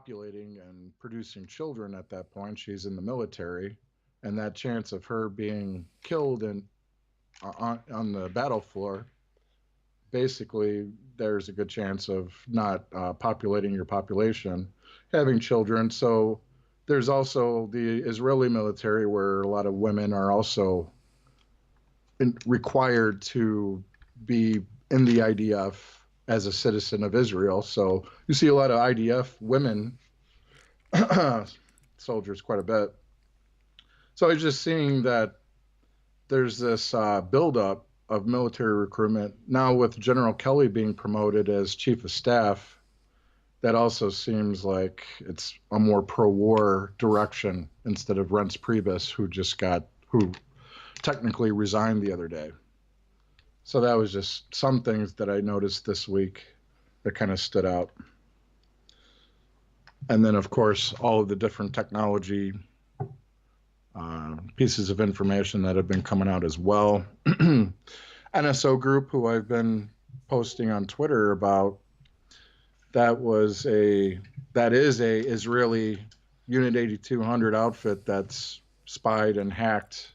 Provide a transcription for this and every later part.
populating and producing children at that point. She's in the military, and that chance of her being killed on the battle floor, basically, there's a good chance of not populating your population, having children. So there's also the Israeli military, where a lot of women are also required to be in the IDF as a citizen of Israel. So you see a lot of IDF women soldiers quite a bit. So I was just seeing that there's this buildup of military recruitment now with General Kelly being promoted as chief of staff. That also seems like it's a more pro-war direction instead of Reince Priebus, who technically resigned the other day. So that was just some things that I noticed this week that kind of stood out. And then, of course, all of the different technology pieces of information that have been coming out as well. NSO Group, who I've been posting on Twitter about, that is a Israeli Unit 8200 outfit that's spied and hacked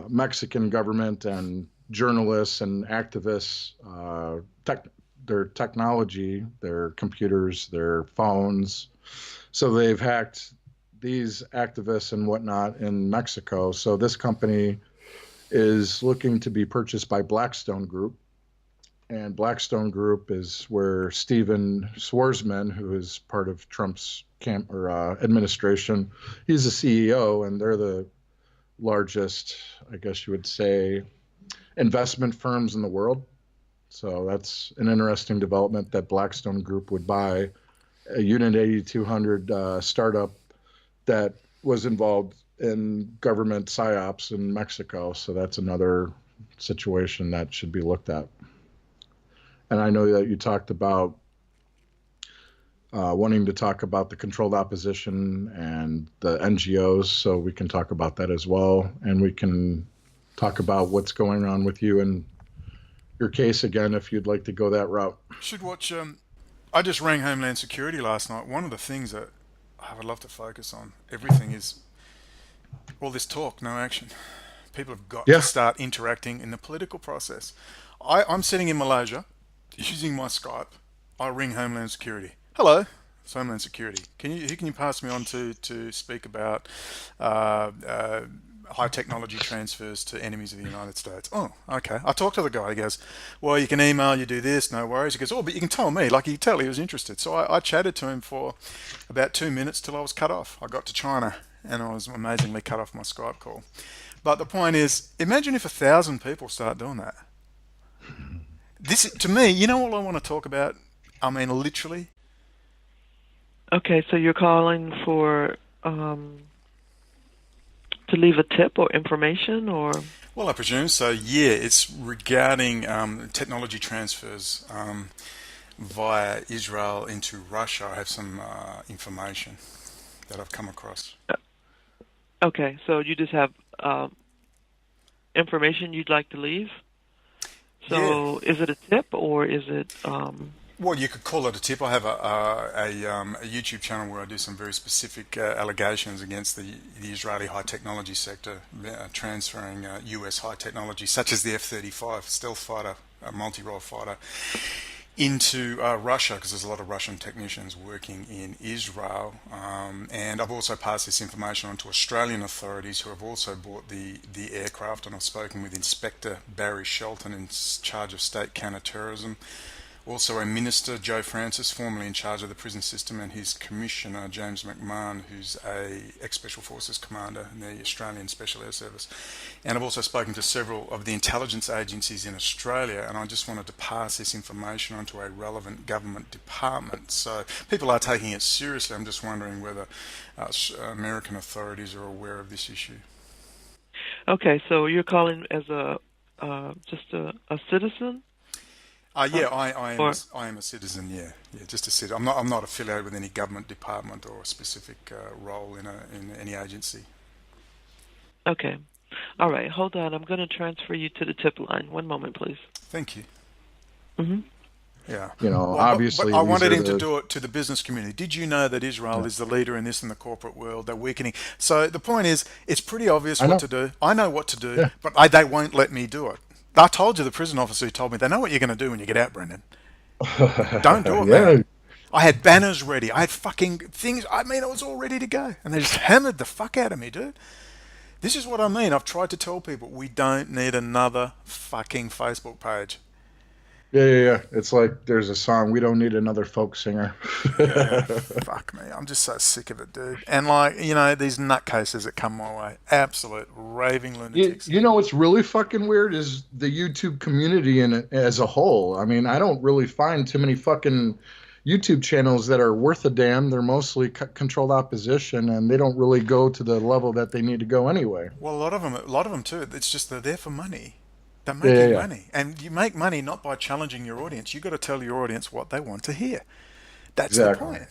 Mexican government and journalists and activists, their technology, their computers, their phones. So they've hacked these activists and whatnot in Mexico. So this company is looking to be purchased by Blackstone Group. And Blackstone Group is where Steven Schwarzman, who is part of Trump's administration, he's the CEO, and they're the largest, I guess you would say, investment firms in the world. So that's an interesting development that Blackstone Group would buy a Unit 8200 startup that was involved in government psyops in Mexico. So that's another situation that should be looked at. And I know that you talked about wanting to talk about the controlled opposition and the NGOs, so we can talk about that as well. And we can talk about what's going on with you and your case again, if you'd like to go that route. Should watch. I just rang Homeland Security last night. One of the things that I would love to focus on, everything is all this talk, no action. People have got to start interacting in the political process. I'm sitting in Malaysia, using my Skype. I ring Homeland Security. Hello, it's Homeland Security. Who can you pass me on to speak about high technology transfers to enemies of the United States? Oh, okay. I talked to the guy. He goes, well, you can email, you do this, no worries. He goes, oh, but you can tell me. Like, he could tell he was interested. So I chatted to him for about 2 minutes till I was cut off. I got to China and I was amazingly cut off my Skype call. But the point is, imagine if 1,000 people start doing that. This, to me, you know what I want to talk about? I mean, literally. Okay, so you're calling for to leave a tip or information, or? Well, I presume so. Yeah, it's regarding technology transfers via Israel into Russia. I have some information that I've come across. Okay, so you just have information you'd like to leave? So is it a tip or is it... Well, you could call it a tip. I have a YouTube channel where I do some very specific allegations against the Israeli high technology sector, transferring US high technology, such as the F-35 stealth fighter, a multi-role fighter, into Russia, because there's a lot of Russian technicians working in Israel. And I've also passed this information on to Australian authorities, who have also bought the aircraft, and I've spoken with Inspector Barry Shelton in charge of state counter-terrorism. Also a Minister, Joe Francis, formerly in charge of the prison system, and his Commissioner, James McMahon, who's a ex-Special Forces Commander in the Australian Special Air Service. And I've also spoken to several of the intelligence agencies in Australia, and I just wanted to pass this information on to a relevant government department. So people are taking it seriously. I'm just wondering whether American authorities are aware of this issue. Okay, so you're calling as just a citizen? Yeah, I am a citizen. Yeah, just a citizen. I'm not affiliated with any government department or a specific role in any agency. Okay, all right. Hold on. I'm going to transfer you to the tip line. One moment, please. Thank you. Mm-hmm. Yeah. You know, Well, obviously but I these wanted are him to the do it to the business community. Did you know that Israel is the leader in this in the corporate world? They're weakening. So the point is, it's pretty obvious I what know. to do. I know what to do, Yeah. but they won't let me do it. I told you, the prison officer who told me, they know what you're going to do when you get out, Brendon. Don't do it, man. Yeah. I had banners ready. I had fucking things. I mean, I was all ready to go. And they just hammered the fuck out of me, dude. This is what I mean. I've tried to tell people, we don't need another fucking Facebook page. Yeah. It's like there's a song, "We don't need another folk singer." Yeah, fuck me. I'm just so sick of it, dude. And like, you know, these nutcases that come my way, absolute raving lunatics. You know what's really fucking weird is the YouTube community in it as a whole. I mean, I don't really find too many fucking YouTube channels that are worth a damn. They're mostly controlled opposition, and they don't really go to the level that they need to go anyway. Well, a lot of them too. It's just they're there for money. They're Yeah, making yeah. money, and you make money not by challenging your audience. You got to tell your audience what they want to hear. That's the Exactly. point.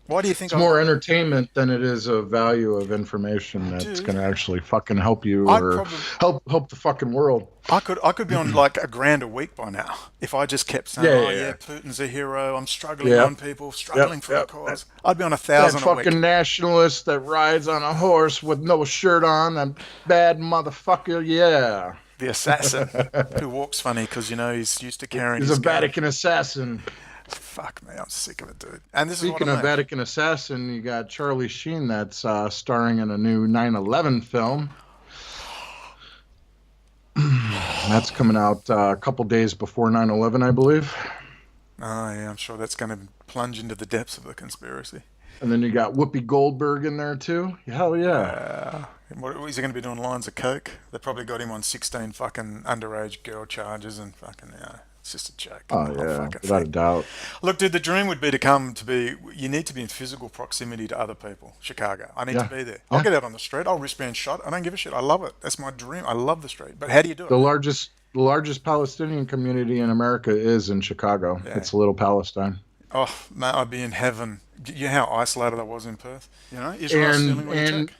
Why do you think It's more entertainment than it is a value of information that's Dude, going to actually fucking help you I'd or probably help the fucking world. I could be on like $1,000 a week by now if I just kept saying, Yeah, "Oh yeah, yeah, yeah. Putin's a hero. I'm struggling Yep. on people, struggling for a Yep. cause." I'd be on That 1,000 a week. fucking nationalist that rides on a horse with no shirt on, that bad motherfucker, yeah. The assassin who walks funny because you know he's used to carrying He's his a gun. Vatican assassin. Fuck me, I'm sick of it, dude. And this Speaking is what of I mean. Vatican assassin, you got Charlie Sheen that's starring in a new 9/11 film. That's coming out a couple days before 9/11, I believe. Oh yeah, I'm sure that's going to plunge into the depths of the conspiracy. And then you got Whoopi Goldberg in there too. Hell yeah. What is he going to be doing? Lines of coke? They probably got him on 16 fucking underage girl charges and fucking it's just a joke. Oh The whole yeah, fucking without a thing. doubt. Look, dude, the dream would be you need to be in physical proximity to other people. Chicago. I need to Yeah. be there. I'll get out on the street. I'll wristband shot. I don't give a shit. I love it. That's my dream. I love the street. But how do you do it? The largest Palestinian community in America is in Chicago. Yeah. It's Little Palestine. Oh, mate, I'd be in heaven. You know how isolated I was in Perth? You know, Israel's stealing what you take.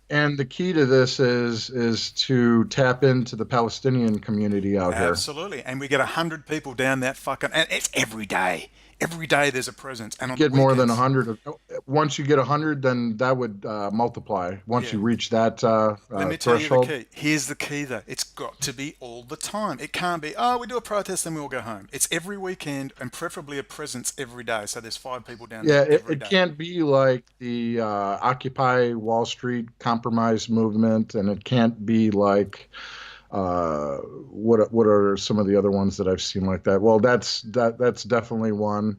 And the key to this is to tap into the Palestinian community out here. Absolutely. And we get 100 people down that fucking... And it's every day. Every day there's a presence. And on Get the more than weekends- 100. Once you get 100, then that would multiply. Once Yeah. you reach that Let me tell you the threshold. key. Here's the key, though. It's got to be all the time. It can't be, oh, we do a protest, then we all go home. It's every weekend and preferably a presence every day. So there's 5 people down Yeah, there it, every it day. can't be like the Occupy Wall Street compromise movement, and it can't be like what are some of the other ones that I've seen like that? Well, that's definitely one.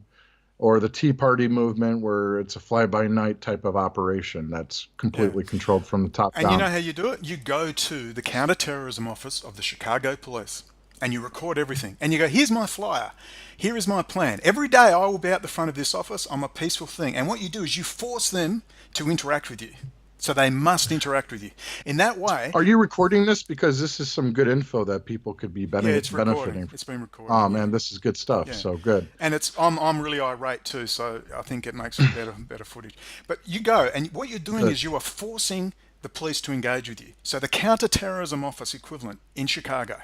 Or the Tea Party movement, where it's a fly-by-night type of operation that's completely controlled from the top And down. you know how you do it? You go to the counterterrorism office of the Chicago police and you record everything. And you go, here's my flyer. Here is my plan. Every day I will be out the front of this office. I'm a peaceful thing. And what you do is you force them to interact with you. So they must interact with you. In that way... Are you recording this? Because this is some good info that people could be Yeah, it's benefiting recording. from. It's been recorded. Oh, man, this is good stuff. Yeah. So good. And I'm really irate too, so I think it makes for better footage. But you go, and what you're doing is you are forcing the police to engage with you. So the counter-terrorism office equivalent in Chicago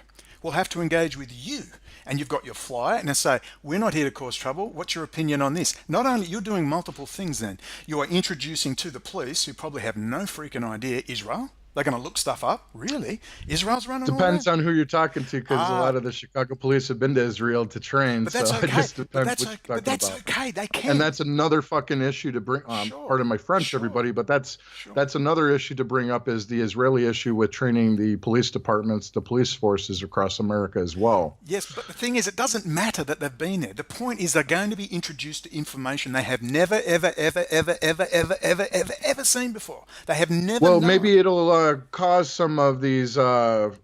will have to engage with you. And you've got your flyer, and they say, we're not here to cause trouble. What's your opinion on this? Not only, you're doing multiple things then. You are introducing to the police, who probably have no freaking idea, Israel. They're going to look stuff up. Really? Israel's running all Depends that? on who you're talking to, because a lot of the Chicago police have been to Israel to train. But that's so okay. it just But depends that's, what okay. you're But talking that's about. okay. They can. And that's another fucking issue to bring. Sure. Pardon my French, Sure. everybody, but that's Sure. another issue to bring up, is the Israeli issue with training the police departments, the police forces across America as well. Yes, but the thing is, it doesn't matter that they've been there. The point is they're going to be introduced to information they have never, ever seen before. They have never Well, known. maybe it'll cause some of these light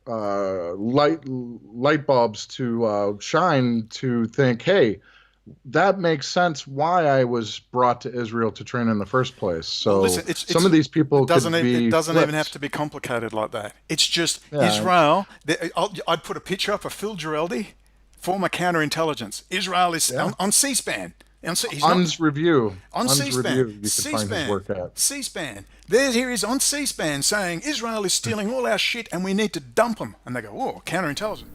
bulbs to shine, to think, hey, that makes sense why I was brought to Israel to train in the first place. So Listen, some of these people could be It doesn't even have flipped. to be complicated like that. It's just Yeah. Israel. I'd put a picture up of Phil Giraldi, former counterintelligence. Israel is on C-SPAN. He's not- UN's review. On UN's C-SPAN, review, you can find his work at. C-SPAN. Here he is on C-SPAN saying Israel is stealing all our shit and we need to dump them. And they go, whoa, counterintelligence.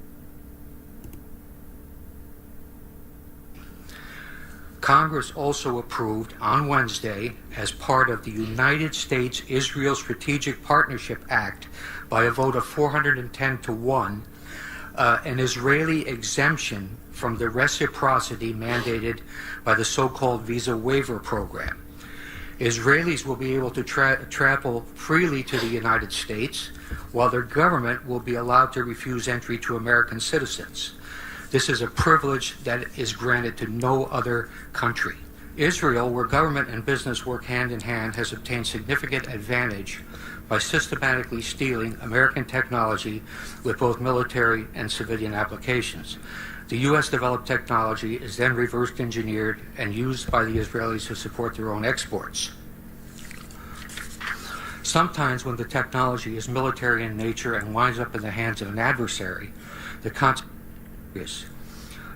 Congress also approved on Wednesday, as part of the United States-Israel Strategic Partnership Act, by a vote of 410 to 1, an Israeli exemption from the reciprocity mandated by the so-called visa waiver program. Israelis will be able to travel freely to the United States, while their government will be allowed to refuse entry to American citizens. This is a privilege that is granted to no other country. Israel, where government and business work hand in hand, has obtained significant advantage by systematically stealing American technology with both military and civilian applications. The U.S. developed technology is then reverse engineered and used by the Israelis to support their own exports. Sometimes when the technology is military in nature and winds up in the hands of an adversary, the consequence is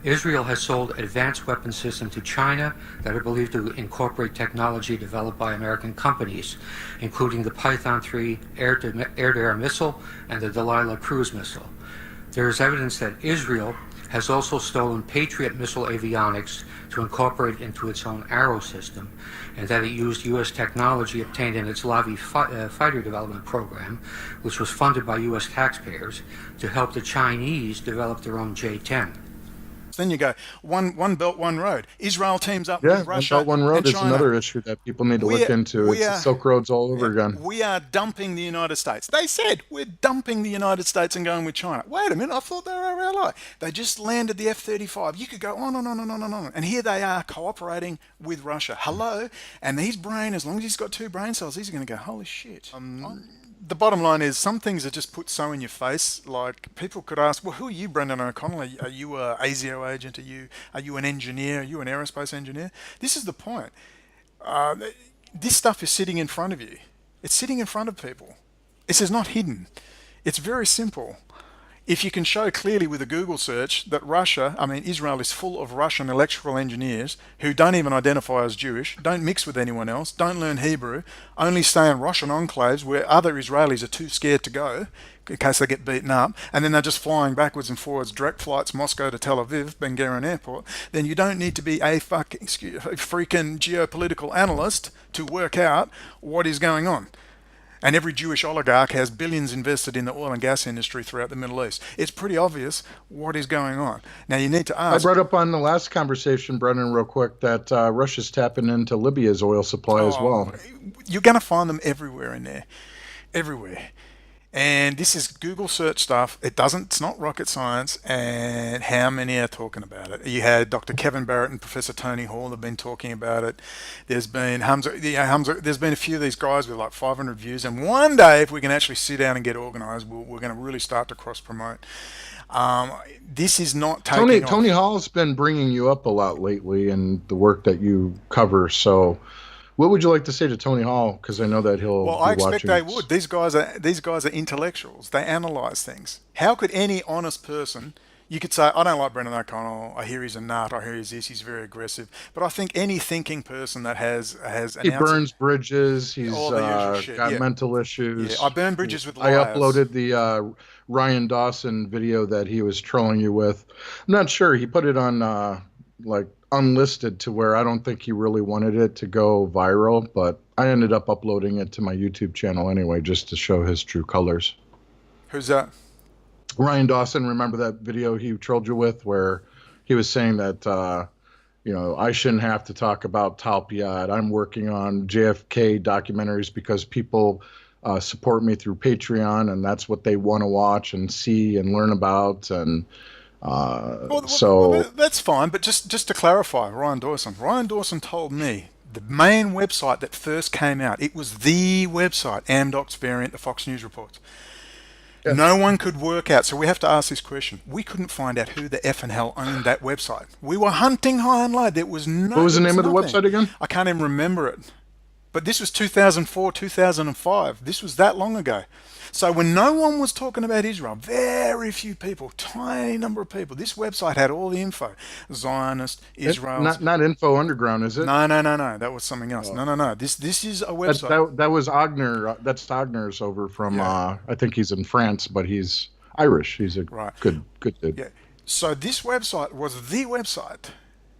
Israel has sold advanced weapon systems to China that are believed to incorporate technology developed by American companies, including the Python 3 air-to-air missile and the Delilah cruise missile. There is evidence that Israel has also stolen Patriot missile avionics to incorporate into its own Arrow system, and that it used U.S. technology obtained in its Lavi fighter development program, which was funded by U.S. taxpayers, to help the Chinese develop their own J-10. Then you go, one belt, one road. Israel teams up with Russia. One belt, one road and is China. another issue that people need to look into. It's the Silk Roads all over again. We are dumping the United States. They said we're dumping the United States and going with China. Wait a minute, I thought they were our ally. They just landed the F-35. You could go on and on and on and on. And here they are cooperating with Russia. Hello? And his brain, as long as he's got two brain cells, he's going to go, holy shit. The bottom line is some things are just put so in your face. Like people could ask, well, who are you, Brendon OConnell? Are you a ASIO agent? Are you an engineer? Are you an aerospace engineer? This is the point. This stuff is sitting in front of you. It's sitting in front of people. This is not hidden. It's very simple. If you can show clearly with a Google search that Israel is full of Russian electrical engineers who don't even identify as Jewish, don't mix with anyone else, don't learn Hebrew, only stay in Russian enclaves where other Israelis are too scared to go in case they get beaten up, and then they're just flying backwards and forwards, direct flights Moscow to Tel Aviv, Ben Gurion Airport, then you don't need to be a freaking geopolitical analyst to work out what is going on. And every Jewish oligarch has billions invested in the oil and gas industry throughout the Middle East. It's pretty obvious what is going on. Now, you need to ask... I brought up on the last conversation, Brendan, real quick, that Russia's tapping into Libya's oil supply as well. You're going to find them everywhere in there. Everywhere. And this is Google search stuff. It's not rocket science. And how many are talking about it? You had Dr. Kevin Barrett and Professor Tony Hall have been talking about it. There's been there's been a few of these guys with like 500 views. And one day, if we can actually sit down and get organized, we're going to really start to cross promote. This is not taking off. Tony Hall's been bringing you up a lot lately in the work that you cover. So what would you like to say to Tony Hall? Because I know that he'll be I expect watching they this. would. These guys are intellectuals. They analyze things. How could any honest person... You could say, I don't like Brendon OConnell. I hear he's a nut. I hear he's very aggressive. But I think any thinking person that has he burns bridges. He's got mental issues. Yeah, I burn bridges with liars. I uploaded the Ryan Dawson video that he was trolling you with. I'm not sure. He put it on unlisted to where I don't think he really wanted it to go viral. But I ended up uploading it to my YouTube channel anyway, just to show his true colors. Who's that? Ryan Dawson, remember that video he trolled you with where he was saying that, I shouldn't have to talk about Talpiot. I'm working on JFK documentaries because people support me through Patreon, and that's what they want to watch and see and learn about. And that's fine. But just to clarify, Ryan Dawson told me the main website that first came out, it was the website, Amdocs variant, the Fox News reports. Yes. No one could work out, so we have to ask this question. We couldn't find out who the F and hell owned that website. We were hunting high and low. There was no... What was the name of the website again? I can't even remember it. But this was 2004, 2005. This was that long ago. So when no one was talking about Israel, very few people, tiny number of people, this website had all the info. Zionist, Israel. Not Info Underground, is it? No. That was something else. Oh. No. This is a website. That was Agner. That's Agner's over from, I think he's in France, but he's Irish. He's a good dude. Yeah. So this website was the website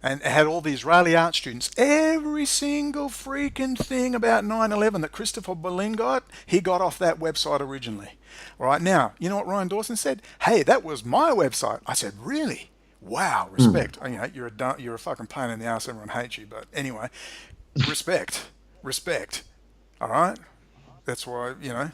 And it had all the Israeli art students. Every single freaking thing about 9/11 that Christopher Berlin got, he got off that website originally. All right, now, you know what Ryan Dawson said? Hey, that was my website. I said, really? Wow, respect. You know, you're a fucking pain in the ass. Everyone hates you. But anyway, respect. Respect. All right? That's why, you know,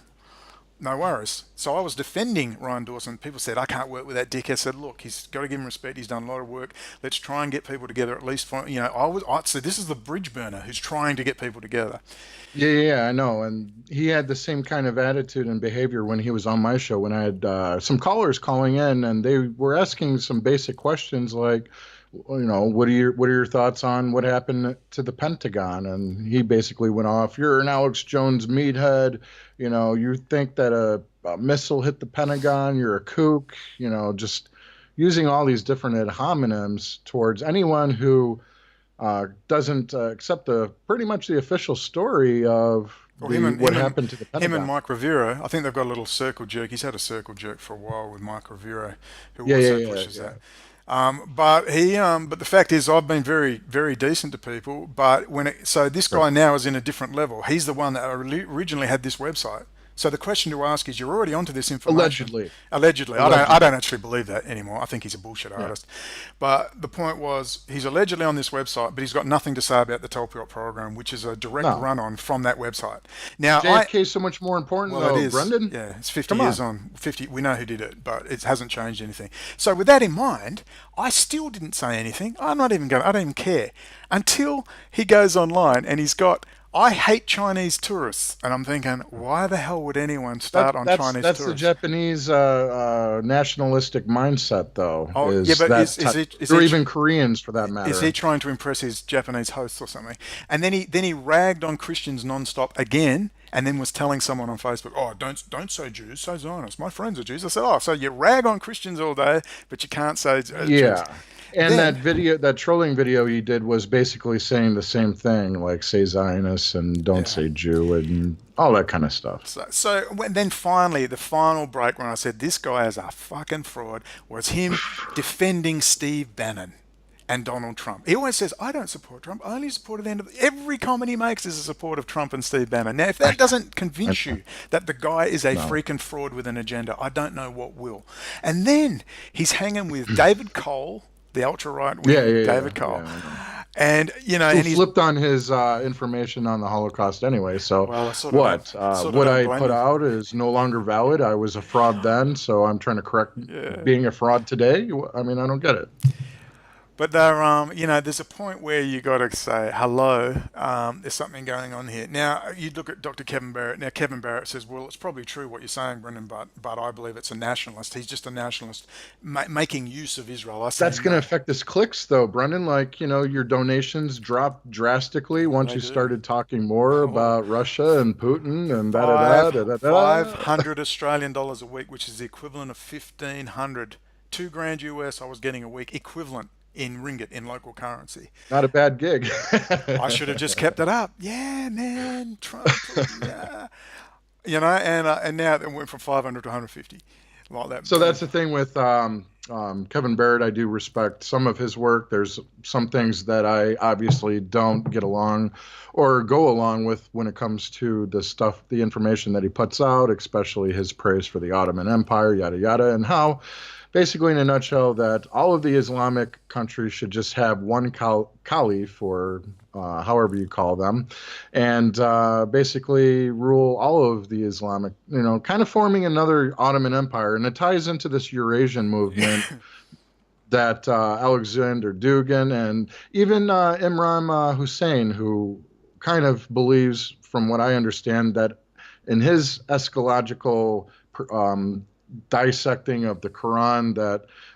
no worries. So I was defending Ryan Dawson. People said, I can't work with that dick. I said, look, he's got to give him respect. He's done a lot of work. Let's try and get people together at least for, you know, so this is the bridge burner who's trying to get people together. Yeah, I know. And he had the same kind of attitude and behavior when he was on my show, when I had some callers calling in, and they were asking some basic questions like, you know, what are your thoughts on what happened to the Pentagon? And he basically went off, you're an Alex Jones meathead. You know, you think that a missile hit the Pentagon, you're a kook, you know, just using all these different ad hominems towards anyone who doesn't accept pretty much the official story of what happened to the Pentagon. Him and Mike Rivero, I think they've got a little circle jerk. He's had a circle jerk for a while with Mike Rivero, who also pushes that. But the fact is, I've been very, very decent to people. But so this guy now is in a different level. He's the one that originally had this website. So the question to ask is, you're already onto this information. Allegedly. I don't actually believe that anymore. I think he's a bullshit artist. But the point was, he's allegedly on this website, but he's got nothing to say about the Telpiot program, which is a direct run-on from that website. Now, JFK is so much more important, though, it is. Brendan. Yeah, it's 50 years on. 50. We know who did it, but it hasn't changed anything. So with that in mind, I still didn't say anything. I don't even care until he goes online and he's got, I hate Chinese tourists. And I'm thinking, why the hell would anyone start on Chinese tourists? That's the Japanese nationalistic mindset, though. Or even Koreans, for that matter. Is he trying to impress his Japanese hosts or something? And then he ragged on Christians nonstop again, and then was telling someone on Facebook, oh, don't say Jews, say Zionists. My friends are Jews. I said, oh, so you rag on Christians all day, but you can't say Jews. And that trolling video he did was basically saying the same thing, like say Zionist and don't say Jew and all that kind of stuff. So then finally, the final break when I said this guy is a fucking fraud was him defending Steve Bannon and Donald Trump. He always says, I don't support Trump. I only support at the end of every comment he makes is a support of Trump and Steve Bannon. Now, if that doesn't convince you that the guy is a freaking fraud with an agenda, I don't know what will. And then he's hanging with David Cole, the ultra-right wing, David Cole. And, you know, he flipped on his information on the Holocaust anyway. So what I put out is no longer valid. I was a fraud then, so I'm trying to correct being a fraud today. I mean, I don't get it. But there's a point where you got to say, hello, there's something going on here. Now, you look at Dr. Kevin Barrett. Now, Kevin Barrett says, well, it's probably true what you're saying, Brendan, but I believe it's a nationalist. He's just a nationalist making use of Israel. That's going to affect his clicks, though, Brendan. Like, you know, your donations dropped drastically once you started talking more about Russia and Putin and da-da-da. 500 Australian dollars a week, which is the equivalent of 1,500. $2,000 US I was getting a week, equivalent in ringgit, in local currency. Not a bad gig. I should have just kept it up. Yeah, man, Trump. Yeah. You know, and now it went from 500 to 150. Like that. So that's the thing with Kevin Barrett. I do respect some of his work. There's some things that I obviously don't get along or go along with when it comes to the information that he puts out, especially his praise for the Ottoman Empire, yada, yada, and how basically, in a nutshell, that all of the Islamic countries should just have one caliph, or however you call them, and basically rule all of the Islamic, kind of forming another Ottoman Empire. And it ties into this Eurasian movement that Alexander Dugin and even Imran Hussein, who kind of believes, from what I understand, that in his eschatological dissecting of the Quran,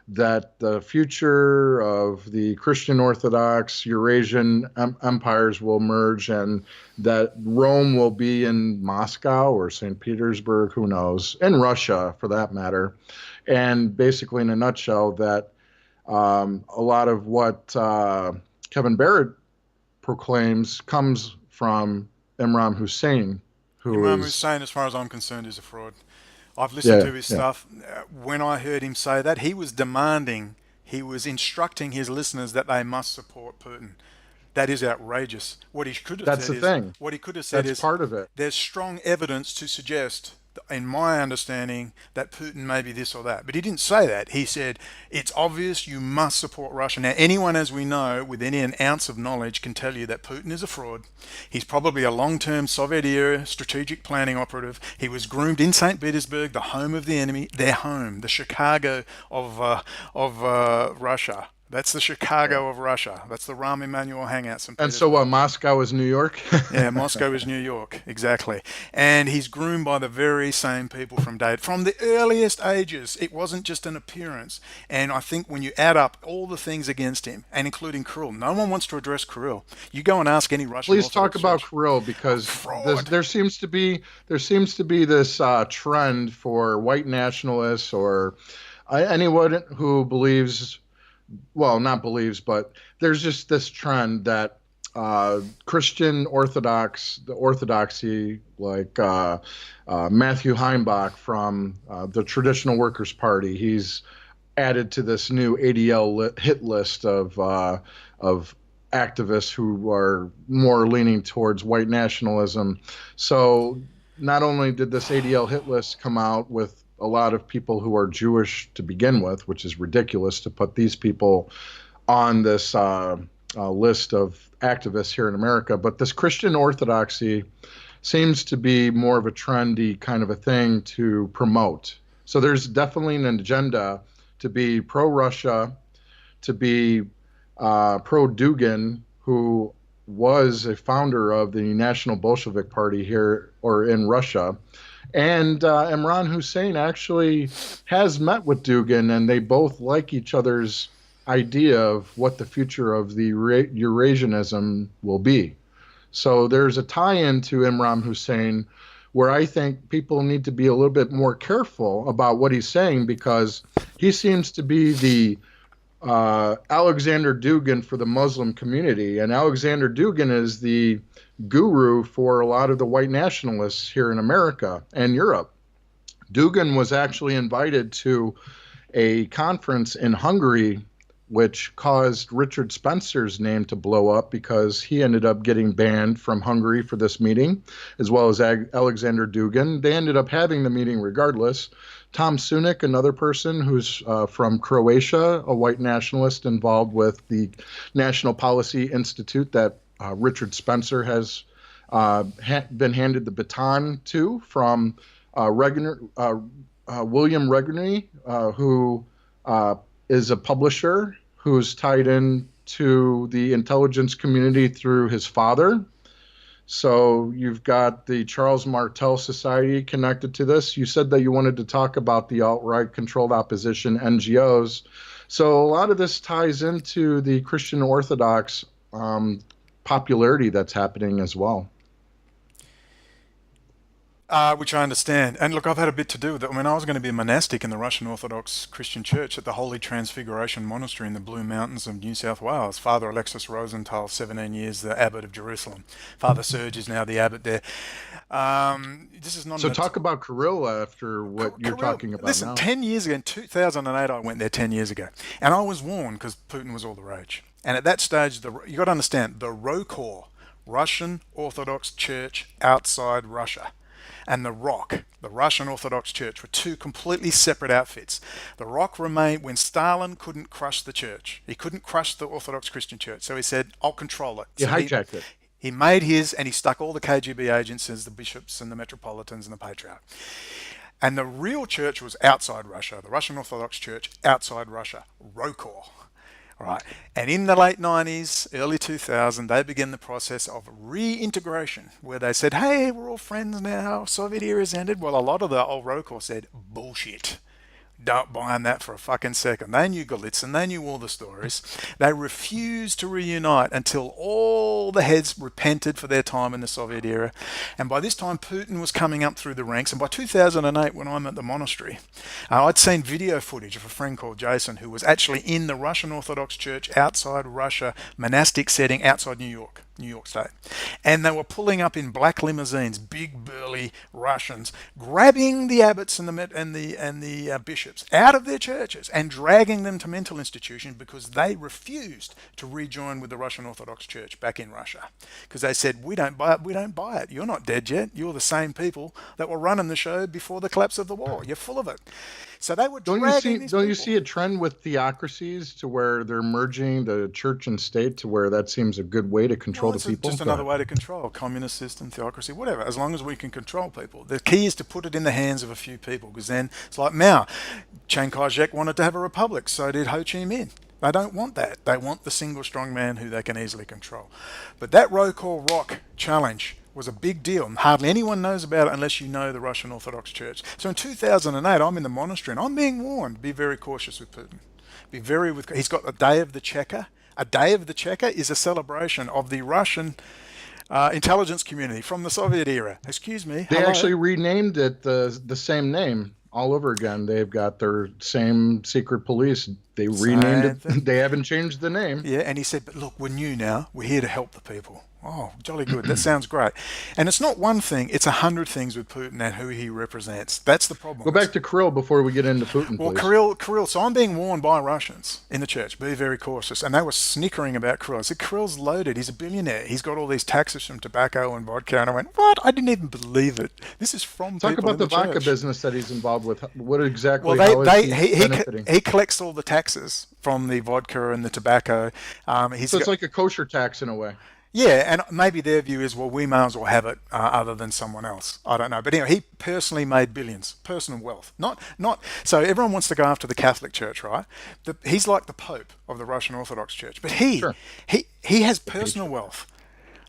that the future of the Christian Orthodox Eurasian empires will merge, and that Rome will be in Moscow or St. Petersburg, who knows, in Russia for that matter. And basically, in a nutshell, that a lot of what Kevin Barrett proclaims comes from Imran Hussein. Imran Hussein, as far as I'm concerned, is a fraud. I've listened to his stuff. When I heard him say that, he was demanding He was instructing his listeners that they must support Putin. That is outrageous. What he could have That's said the is, thing. what he could have said That's is, part of it. there's strong evidence to suggest, in my understanding, that Putin may be this or that. But he didn't say that. He said, it's obvious you must support Russia. Now, anyone, as we know, with an ounce of knowledge can tell you that Putin is a fraud. He's probably a long-term Soviet-era strategic planning operative. He was groomed in St. Petersburg, the home of the enemy, their home, the Chicago of Russia. That's the Chicago of Russia. That's the Rahm Emanuel hangouts. And so what, Moscow is New York? Yeah, Moscow is New York, exactly. And he's groomed by the very same people from the earliest ages. It wasn't just an appearance. And I think when you add up all the things against him, and including Kirill, no one wants to address Kirill. You go and ask any Russian. Please talk about Kirill, because there seems to be this trend for white nationalists or anyone who believes. Well, not believes, but there's just this trend that Christian the orthodoxy, like Matthew Heimbach from the Traditional Workers' Party, he's added to this new ADL hit list of activists who are more leaning towards white nationalism. So not only did this ADL hit list come out with a lot of people who are Jewish to begin with, which is ridiculous to put these people on this list of activists here in America. But this Christian orthodoxy seems to be more of a trendy kind of a thing to promote. So there's definitely an agenda to be pro-Russia, to be pro-Dugin, who was a founder of the National Bolshevik Party here or in Russia. And Imran Hussein actually has met with Dugin, and they both like each other's idea of what the future of the Eurasianism will be. So there's a tie-in to Imran Hussein where I think people need to be a little bit more careful about what he's saying, because he seems to be the Alexander Dugin for the Muslim community. And Alexander Dugin is the guru for a lot of the white nationalists here in America and Europe. Dugin was actually invited to a conference in Hungary, which caused Richard Spencer's name to blow up because he ended up getting banned from Hungary for this meeting, as well as Alexander Dugin. They ended up having the meeting regardless. Tom Sunik, another person who's from Croatia, a white nationalist involved with the National Policy Institute that Richard Spencer has been handed the baton to from William Regner, who is a publisher who's tied in to the intelligence community through his father. So you've got the Charles Martel Society connected to this. You said that you wanted to talk about the alt-right controlled opposition NGOs. So a lot of this ties into the Christian Orthodox popularity that's happening as well. Which I understand. And look, I've had a bit to do with it. I mean, I was going to be a monastic in the Russian Orthodox Christian Church at the Holy Transfiguration Monastery in the Blue Mountains of New South Wales. Father Alexis Rosenthal, 17 years, the abbot of Jerusalem. Father Serge is now the abbot there. This is not. So talk about Kirill after what you're talking about. Listen, now. 10 years ago, in 2008, I went there 10 years ago. And I was warned because Putin was all the rage. And at that stage, you got to understand, the ROKOR, Russian Orthodox Church outside Russia, and the ROK, the Russian Orthodox Church, were two completely separate outfits. The ROK remained when Stalin couldn't crush the church. He couldn't crush the Orthodox Christian Church. So he said, I'll control it. He hijacked it. He made his, and he stuck all the KGB agents as the bishops and the metropolitans and the patriarch. And the real church was outside Russia, the Russian Orthodox Church outside Russia, ROKOR. Right. And in the late 90s, early 2000, they began the process of reintegration, where they said, hey, we're all friends now, Soviet era's ended. Well, a lot of the old ROKOR said, bullshit. Don't buy them that for a fucking second. They knew Golitsyn, they knew all the stories. They refused to reunite until all the heads repented for their time in the Soviet era. And by this time, Putin was coming up through the ranks. And by 2008, when I'm at the monastery, I'd seen video footage of a friend called Jason, who was actually in the Russian Orthodox Church outside Russia, monastic setting outside New York. New York State. And they were pulling up in black limousines, big burly Russians, grabbing the abbots and the bishops out of their churches and dragging them to mental institutions because they refused to rejoin with the Russian Orthodox Church back in Russia. Because they said, we don't buy it. You're not dead yet. You're the same people that were running the show before the collapse of the wall. You're full of it. So they were dragging these people. Don't you see a trend with theocracies to where they're merging the church and state to where that seems a good way to control the people? Just another way to control communist system, theocracy, whatever. As long as we can control people, the key is to put it in the hands of a few people. Because then it's like Mao, Chiang Kai-shek wanted to have a republic, so did Ho Chi Minh. They don't want that. They want the single strong man who they can easily control. But that Rokor Rock challenge was a big deal. Hardly anyone knows about it unless you know the Russian Orthodox Church. So in 2008, I'm in the monastery and I'm being warned, be very cautious with Putin. He's got a Day of the Checker. A Day of the Checker is a celebration of the Russian intelligence community from the Soviet era. Excuse me. They actually renamed it the same name all over again. They've got their same secret police. They renamed it. They haven't changed the name. Yeah, and he said, but look, we're new now. We're here to help the people. Oh, jolly good. That sounds great. And it's not one thing, it's 100 things with Putin and who he represents. That's the problem. Go back to Kirill before we get into Putin, well, please. Kirill, so I'm being warned by Russians in the church, be very cautious. And they were snickering about Kirill. I said, Kirill's loaded. He's a billionaire. He's got all these taxes from tobacco and vodka. And I went, what? I didn't even believe it. This is from Talk people about the vodka church. Business that he's involved with. What exactly, well, benefiting? He collects all the taxes from the vodka and the tobacco. So it's like a kosher tax in a way. Yeah, and maybe their view is, well, we may as well have it other than someone else. I don't know. But anyway, he personally made billions, personal wealth. Not. So everyone wants to go after the Catholic Church, right? He's like the Pope of the Russian Orthodox Church. But he has personal wealth.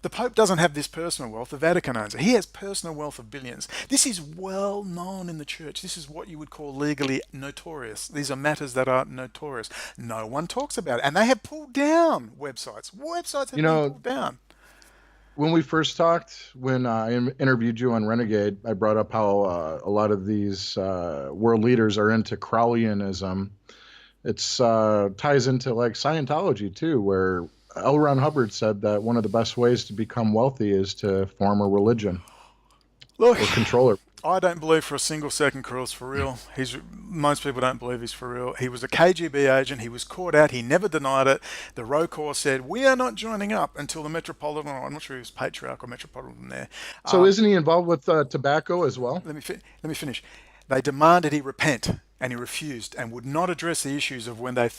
The Pope doesn't have this personal wealth. The Vatican owns it. He has personal wealth of billions. This is well known in the church. This is what you would call legally notorious. These are matters that are notorious. No one talks about it. And they have pulled down websites. Websites have been pulled down. When we first talked, when I interviewed you on Renegade, I brought up how a lot of these world leaders are into Crowleyanism. It's ties into like Scientology too, where L. Ron Hubbard said that one of the best ways to become wealthy is to form a religion. Look, or control it. I don't believe for a single second Kirill's for real. Most people don't believe he's for real. He was a KGB agent. He was caught out. He never denied it. The Rokor said, we are not joining up until the Metropolitan, I'm not sure he was Patriarch or Metropolitan there. So isn't he involved with tobacco as well? Let me finish. They demanded he repent, and he refused and would not address the issues of when they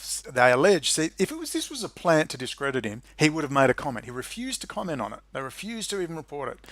alleged. See, if this was a plant to discredit him, he would have made a comment. He refused to comment on it. They refused to even report it.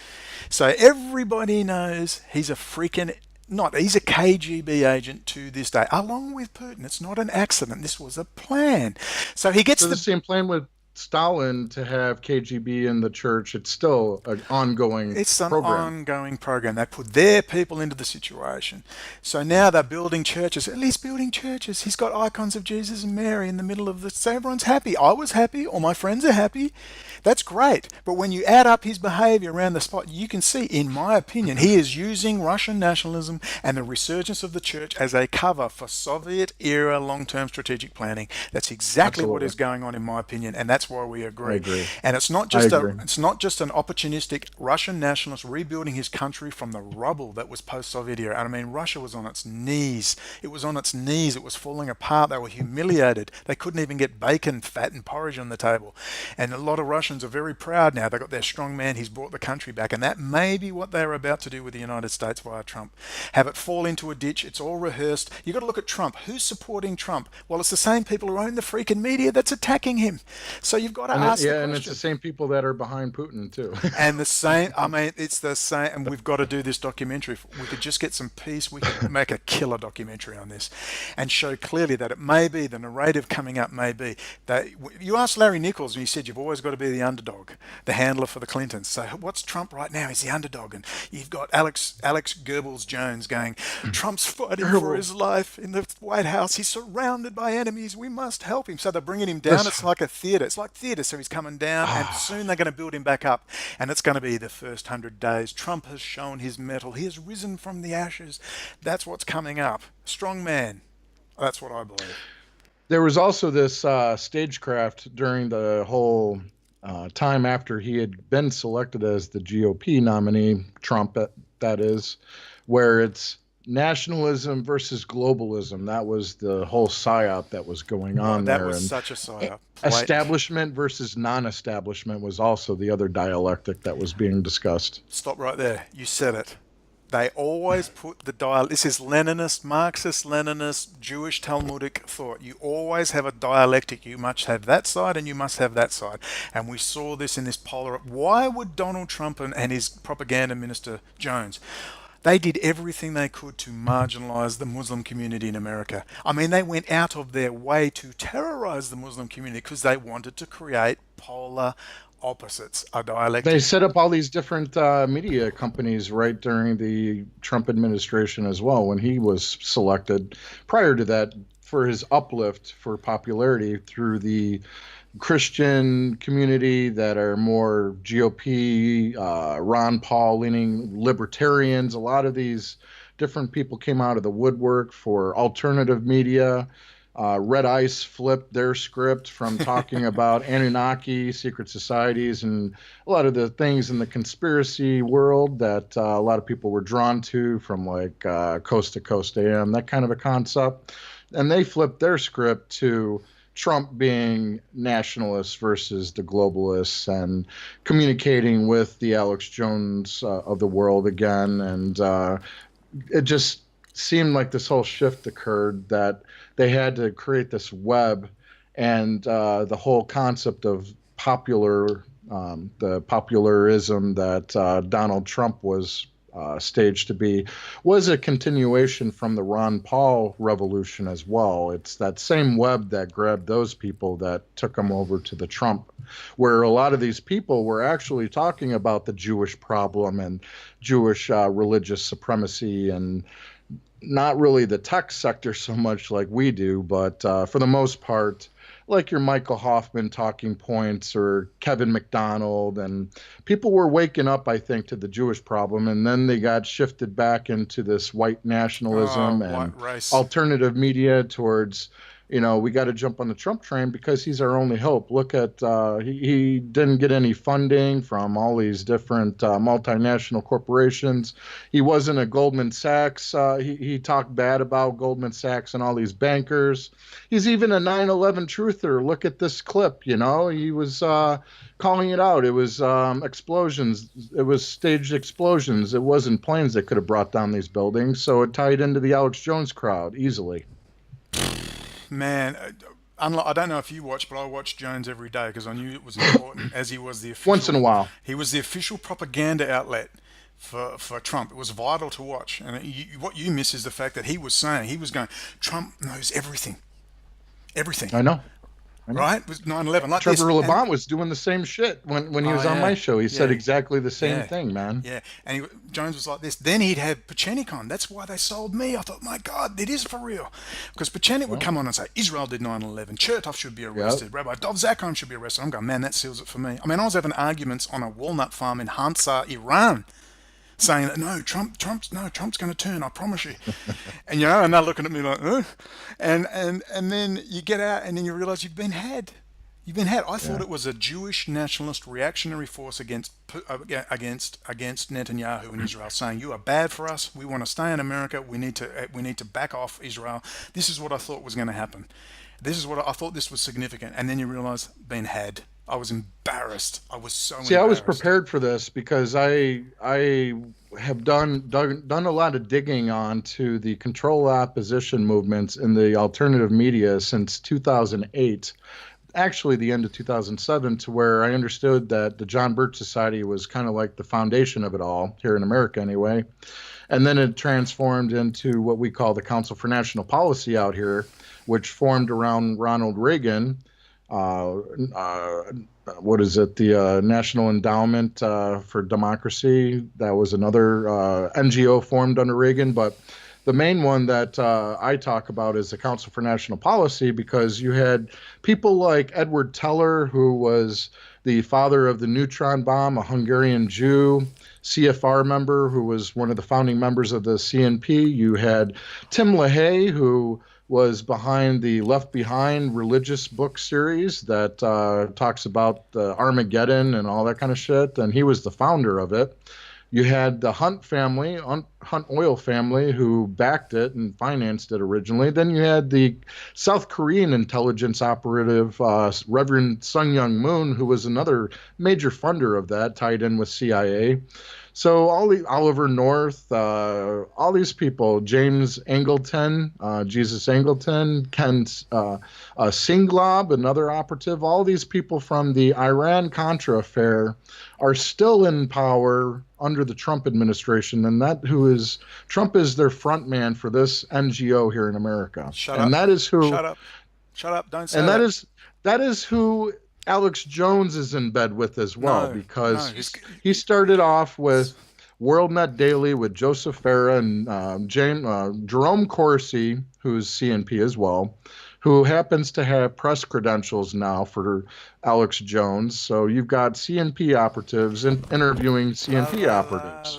So everybody knows he's a he's a KGB agent to this day, along with Putin. It's not an accident. This was a plan. So he gets the same plan with Stalin to have KGB in the church. It's still an ongoing ongoing program. They put their people into the situation. So now they're building churches, at least building churches. He's got icons of Jesus and Mary in the middle of the, so everyone's happy. I was happy. All my friends are happy. That's great. But when you add up his behavior around the spot, you can see, in my opinion, he is using Russian nationalism and the resurgence of the church as a cover for Soviet-era long-term strategic planning. That's exactly what is going on, in my opinion, and that's why we agree. I agree. And it's not just an opportunistic Russian nationalist rebuilding his country from the rubble that was post-Soviet era. And I mean, Russia was on its knees. It was on its knees. It was falling apart. They were humiliated. They couldn't even get bacon, fat, and porridge on the table. And a lot of Russians are very proud now. They got their strong man. He's brought the country back. And that may be what they're about to do with the United States via Trump. Have it fall into a ditch. It's all rehearsed. You've got to look at Trump. Who's supporting Trump? Well, it's the same people who own the freaking media that's attacking him. So you've got to ask the question. And it's the same people that are behind Putin too. And the same, I mean, it's the same, and we've got to do this documentary. If we could just get some peace, we could make a killer documentary on this and show clearly that it may be, the narrative coming up may be, that you asked Larry Nichols and he said, you've always got to be the underdog, the handler for the Clintons. So what's Trump right now? He's the underdog. And you've got Alex Goebbels Jones going, Trump's fighting for his life in the White House. He's surrounded by enemies. We must help him. So they're bringing him down. It's like a theatre. It's like theatre. So he's coming down and soon they're going to build him back up. And it's going to be the first 100 days. Trump has shown his mettle. He has risen from the ashes. That's what's coming up. Strong man. That's what I believe. There was also this stagecraft during the whole time after he had been selected as the GOP nominee, Trump, that is, where it's nationalism versus globalism. That was the whole psyop that was going on that there. was And such a psyop. establishment versus non-establishment was also the other dialectic that was being discussed. Stop right there. You said it. They always put the this is Leninist, Marxist, Leninist, Jewish Talmudic thought. You always have a dialectic. You must have that side and you must have that side. And we saw this in this polar. Why would Donald Trump and his propaganda minister Jones, they did everything they could to marginalize the Muslim community in America. I mean, they went out of their way to terrorize the Muslim community because they wanted to create polar opposites, a dialectic. They set up all these different media companies right during the Trump administration as well, when he was selected. Prior to that, for his uplift for popularity through the Christian community that are more GOP, Ron Paul leaning libertarians. A lot of these different people came out of the woodwork for alternative media. Red Ice flipped their script from talking about Anunnaki, secret societies, and a lot of the things in the conspiracy world that a lot of people were drawn to, from like Coast to Coast AM, that kind of a concept. And they flipped their script to Trump being nationalist versus the globalists, and communicating with the Alex Jones of the world again. And it just seemed like this whole shift occurred, that they had to create this web, and the whole concept of the popularism that Donald Trump was staged to be, was a continuation from the Ron Paul revolution as well. It's that same web that grabbed those people that took them over to the Trump, where a lot of these people were actually talking about the Jewish problem and Jewish religious supremacy, and not really the tech sector so much like we do, but for the most part, like your Michael Hoffman talking points or Kevin McDonald, and people were waking up, I think, to the Jewish problem, and then they got shifted back into this white nationalism and alternative media towards, we got to jump on the Trump train because he's our only hope. Look at, he didn't get any funding from all these different multinational corporations. He wasn't a Goldman Sachs. He talked bad about Goldman Sachs and all these bankers. He's even a 9/11 truther. Look at this clip, he was calling it out. It was explosions. It was staged explosions. It wasn't planes that could have brought down these buildings. So it tied into the Alex Jones crowd easily. Man, I don't know if you watch, but I watched Jones every day because I knew it was important, as he was the official. Once in a while. He was the official propaganda outlet for Trump. It was vital to watch. And what you miss is the fact that he was going, Trump knows everything. Everything. I know. Right? With 9/11. Like Trevor Labonte was doing the same shit when he was on my show. He said exactly the same thing, man. Yeah. And Jones was like this. Then he'd have Pachenik on. That's why they sold me. I thought, my God, it is for real. Because Pachenik would come on and say, Israel did 9/11. Chertoff should be arrested. Rabbi Dov Zakheim should be arrested. I'm going, man, that seals it for me. I mean, I was having arguments on a walnut farm in Hansar, Iran, saying that Trump's going to turn, I promise you. And and they're looking at me like, and then you get out and then you realize you've been had. I thought it was a Jewish nationalist reactionary force against Netanyahu and Israel, saying you are bad for us. We want to stay in America. We need to back off Israel. This is what I thought was going to happen. This is what I thought this was significant. And then you realize been had. I was embarrassed. I was so embarrassed. I was prepared for this because I have done a lot of digging onto the control opposition movements in the alternative media since 2008, actually the end of 2007, to where I understood that the John Birch Society was kind of like the foundation of it all, here in America anyway. And then it transformed into what we call the Council for National Policy out here, which formed around Ronald Reagan. The National Endowment for Democracy. That was another NGO formed under Reagan. But the main one that I talk about is the Council for National Policy, because you had people like Edward Teller, who was the father of the neutron bomb, a Hungarian Jew, CFR member who was one of the founding members of the CNP. You had Tim LaHaye, who was behind the Left Behind religious book series that talks about Armageddon and all that kind of shit, and he was the founder of it. You had the Hunt family, Hunt oil family, who backed it and financed it originally. Then you had the South Korean intelligence operative, Reverend Sun Young Moon, who was another major funder of that, tied in with CIA. So Oliver North, all these people, James Angleton, Jesus Angleton, Ken Singlob, another operative, all these people from the Iran-Contra affair are still in power under the Trump administration, and Trump is their front man for this NGO here in America. Shut up. Don't say that. And that is who Alex Jones is in bed with as well, because he started off with WorldNet Daily with Joseph Farah and Jerome Corsi, who's CNP as well, who happens to have press credentials now for Alex Jones. So you've got CNP operatives interviewing CNP operatives.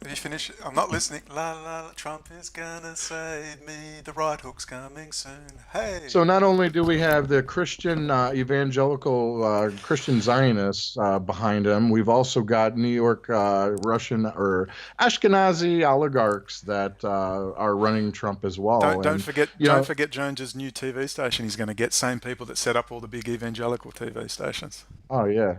Have you finished? I'm not listening. La la, Trump is gonna save me. The right hook's coming soon. Hey. So not only do we have the Christian evangelical Christian Zionists behind him, we've also got New York Russian or Ashkenazi oligarchs that are running Trump as well. Don't forget Jones's new TV station. He's going to get same people that set up all the big evangelical TV stations. Oh yeah.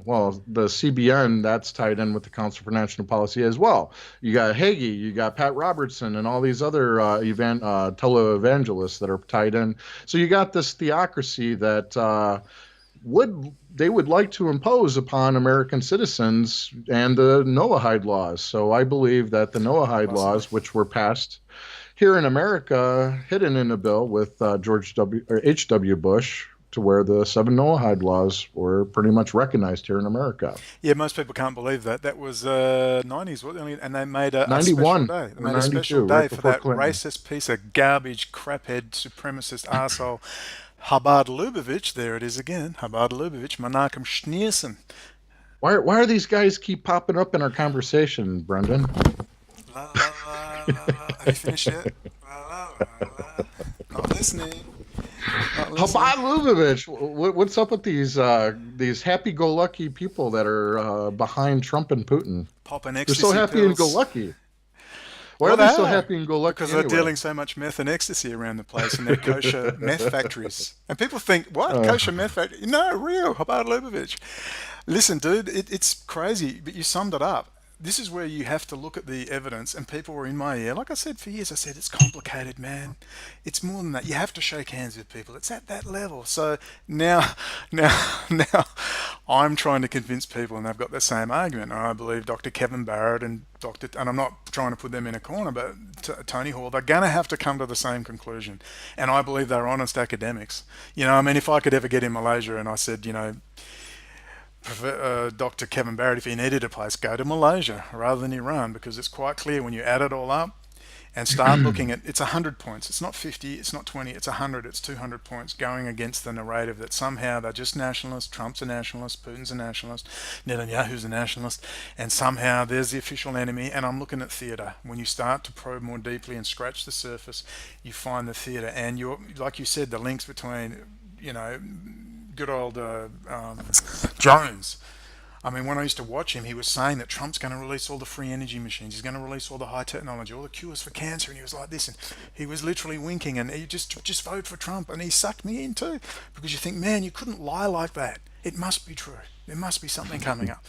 Well, the CBN, that's tied in with the Council for National Policy as well. You got Hagee, you got Pat Robertson, and all these other televangelists that are tied in. So you got this theocracy that they would like to impose upon American citizens and the Noahide laws. So I believe that the Noahide laws, which were passed here in America, hidden in a bill with H.W. Bush, to where the 7 Noahide laws were pretty much recognized here in America. Yeah, most people can't believe that. That was 90s, and they made a 91 special day. They made 92, a special day right for that Clinton. Racist piece of garbage, craphead, supremacist arsehole, Chabad Lubavitch. There it is again, Chabad Lubavitch, Menachem Schneerson. Why are these guys keep popping up in our conversation, Brendon? La la la la la. Have you finished yet? La la la la. Not listening. Chabad Lubavitch, what's up with these happy-go-lucky people that are behind Trump and Putin? Popping They're ecstasy so happy pills. and go-lucky. Why are they so happy and go-lucky? Because anyway? they're dealing so much meth and ecstasy around the place in their kosher meth factories. And people think, what? Kosher meth factory? No, real. Chabad Lubavitch. Listen, dude, it's crazy, but you summed it up. This is where you have to look at the evidence, and people were in my ear. Like I said for years, I said, it's complicated, man. It's more than that. You have to shake hands with people. It's at that level. So now I'm trying to convince people, and they've got the same argument. And I believe Dr. Kevin Barrett and and I'm not trying to put them in a corner, but Tony Hall, they're going to have to come to the same conclusion. And I believe they're honest academics. I mean, if I could ever get in Malaysia and I said, Dr. Kevin Barrett, if he needed a place, go to Malaysia rather than Iran, because it's quite clear when you add it all up and start looking at, it's 100 points. It's not 50, it's not 20, it's 100, it's 200 points going against the narrative that somehow they're just nationalists, Trump's a nationalist, Putin's a nationalist, Netanyahu's a nationalist, and somehow there's the official enemy. And I'm looking at theatre. When you start to probe more deeply and scratch the surface, you find the theatre. And like you said, the links between, good old Jones. I mean, when I used to watch him, he was saying that Trump's going to release all the free energy machines. He's going to release all the high technology, all the cures for cancer. And he was like this. And he was literally winking. And he just vote for Trump. And he sucked me in too. Because you think, man, you couldn't lie like that. It must be true. There must be something coming up.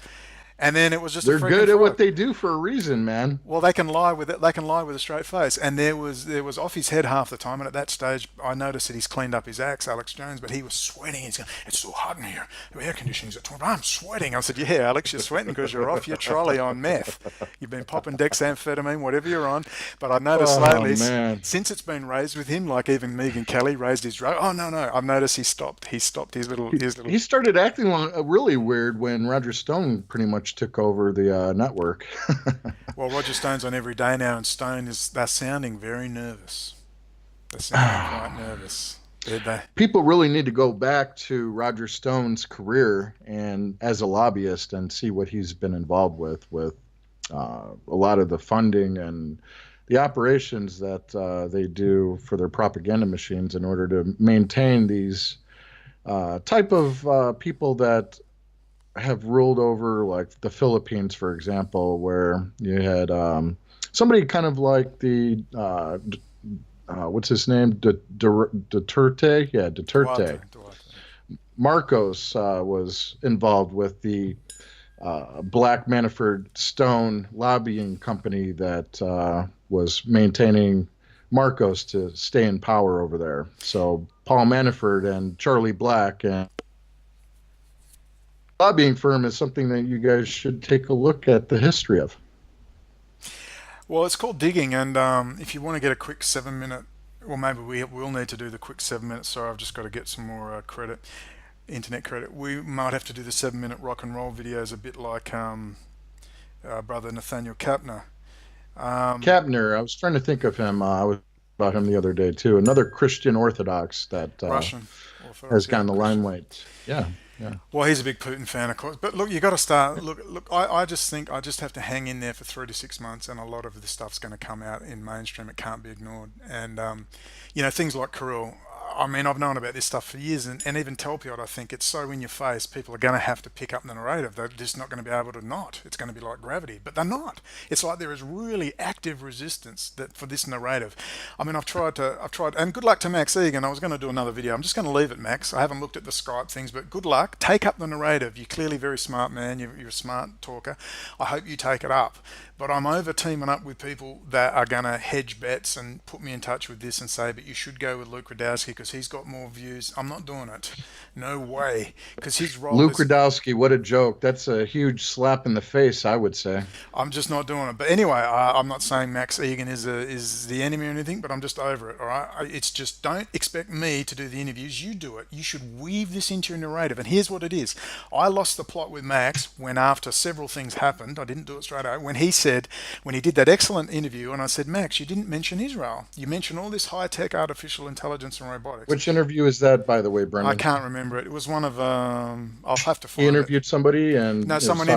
And then it was just they're good at what they do for a reason, man. Well, they can lie with it. They can lie with a straight face. And there was off his head half the time. And at that stage, I noticed that he's cleaned up his axe, Alex Jones, but he was sweating. He's going, it's so hot in here. The air conditioning's at 12. I'm sweating. I said, yeah, Alex, you're sweating because you're off your trolley on meth. You've been popping dexamphetamine, whatever you're on. But I noticed lately, since it's been raised with him, like even Megan Kelly raised his drug. Oh no, I've noticed he stopped his little. He started acting really weird when Roger Stone pretty much took over the network. Well, Roger Stone's on every day now, and they're sounding very nervous. They're sounding quite nervous. People really need to go back to Roger Stone's career and as a lobbyist and see what he's been involved with a lot of the funding and the operations that they do for their propaganda machines in order to maintain these type of people that have ruled over, like the Philippines, for example, where you had somebody kind of like the what's his name, Duterte, yeah, Duterte. Duarte. Marcos was involved with the Black Manafort Stone lobbying company that was maintaining Marcos to stay in power over there. So Paul Manafort and Charlie Black and lobbying firm is something that you guys should take a look at the history of. Well, it's called digging, and if you want to get a quick 7 minute, well, maybe we'll need to do the quick 7 minutes. Sorry, I've just got to get some more internet credit. We might have to do the 7 minute rock and roll videos, a bit like brother Nathaniel Kapner. Kapner, I was trying to think of him. I was about him the other day too. Another Christian Orthodox that Russian has gotten the limelight. Yeah. Yeah. Well, he's a big Putin fan, of course. But look, you got to start. Look. I just think I just have to hang in there for 3 to 6 months, and a lot of this stuff's going to come out in mainstream. It can't be ignored. And things like Kirill. I mean, I've known about this stuff for years, and even tell people, I think it's so in your face, people are going to have to pick up the narrative. They're just not going to be able to not. It's going to be like gravity, but they're not. It's like there is really active resistance for this narrative. I mean, I've tried, and good luck to Max Egan. I was going to do another video. I'm just going to leave it, Max. I haven't looked at the Skype things, but good luck. Take up the narrative. You're clearly a very smart man. You're a smart talker. I hope you take it up. But I'm over teaming up with people that are going to hedge bets and put me in touch with this and say, but you should go with Luke Radowski because he's got more views. I'm not doing it. No way. Because his role Luke Radowski, what a joke. That's a huge slap in the face, I would say. I'm just not doing it. But anyway, I'm not saying Max Egan is the enemy or anything, but I'm just over it, all right? It's just don't expect me to do the interviews. You do it. You should weave this into your narrative. And here's what it is. I lost the plot with Max when after several things happened, I didn't do it straight away, when he did that excellent interview, and I said, Max, you didn't mention Israel. You mentioned all this high-tech artificial intelligence and robotics. Which interview is that, by the way, Brendon? I can't remember it. It was one of, I'll have to find it. He interviewed somebody and no, someone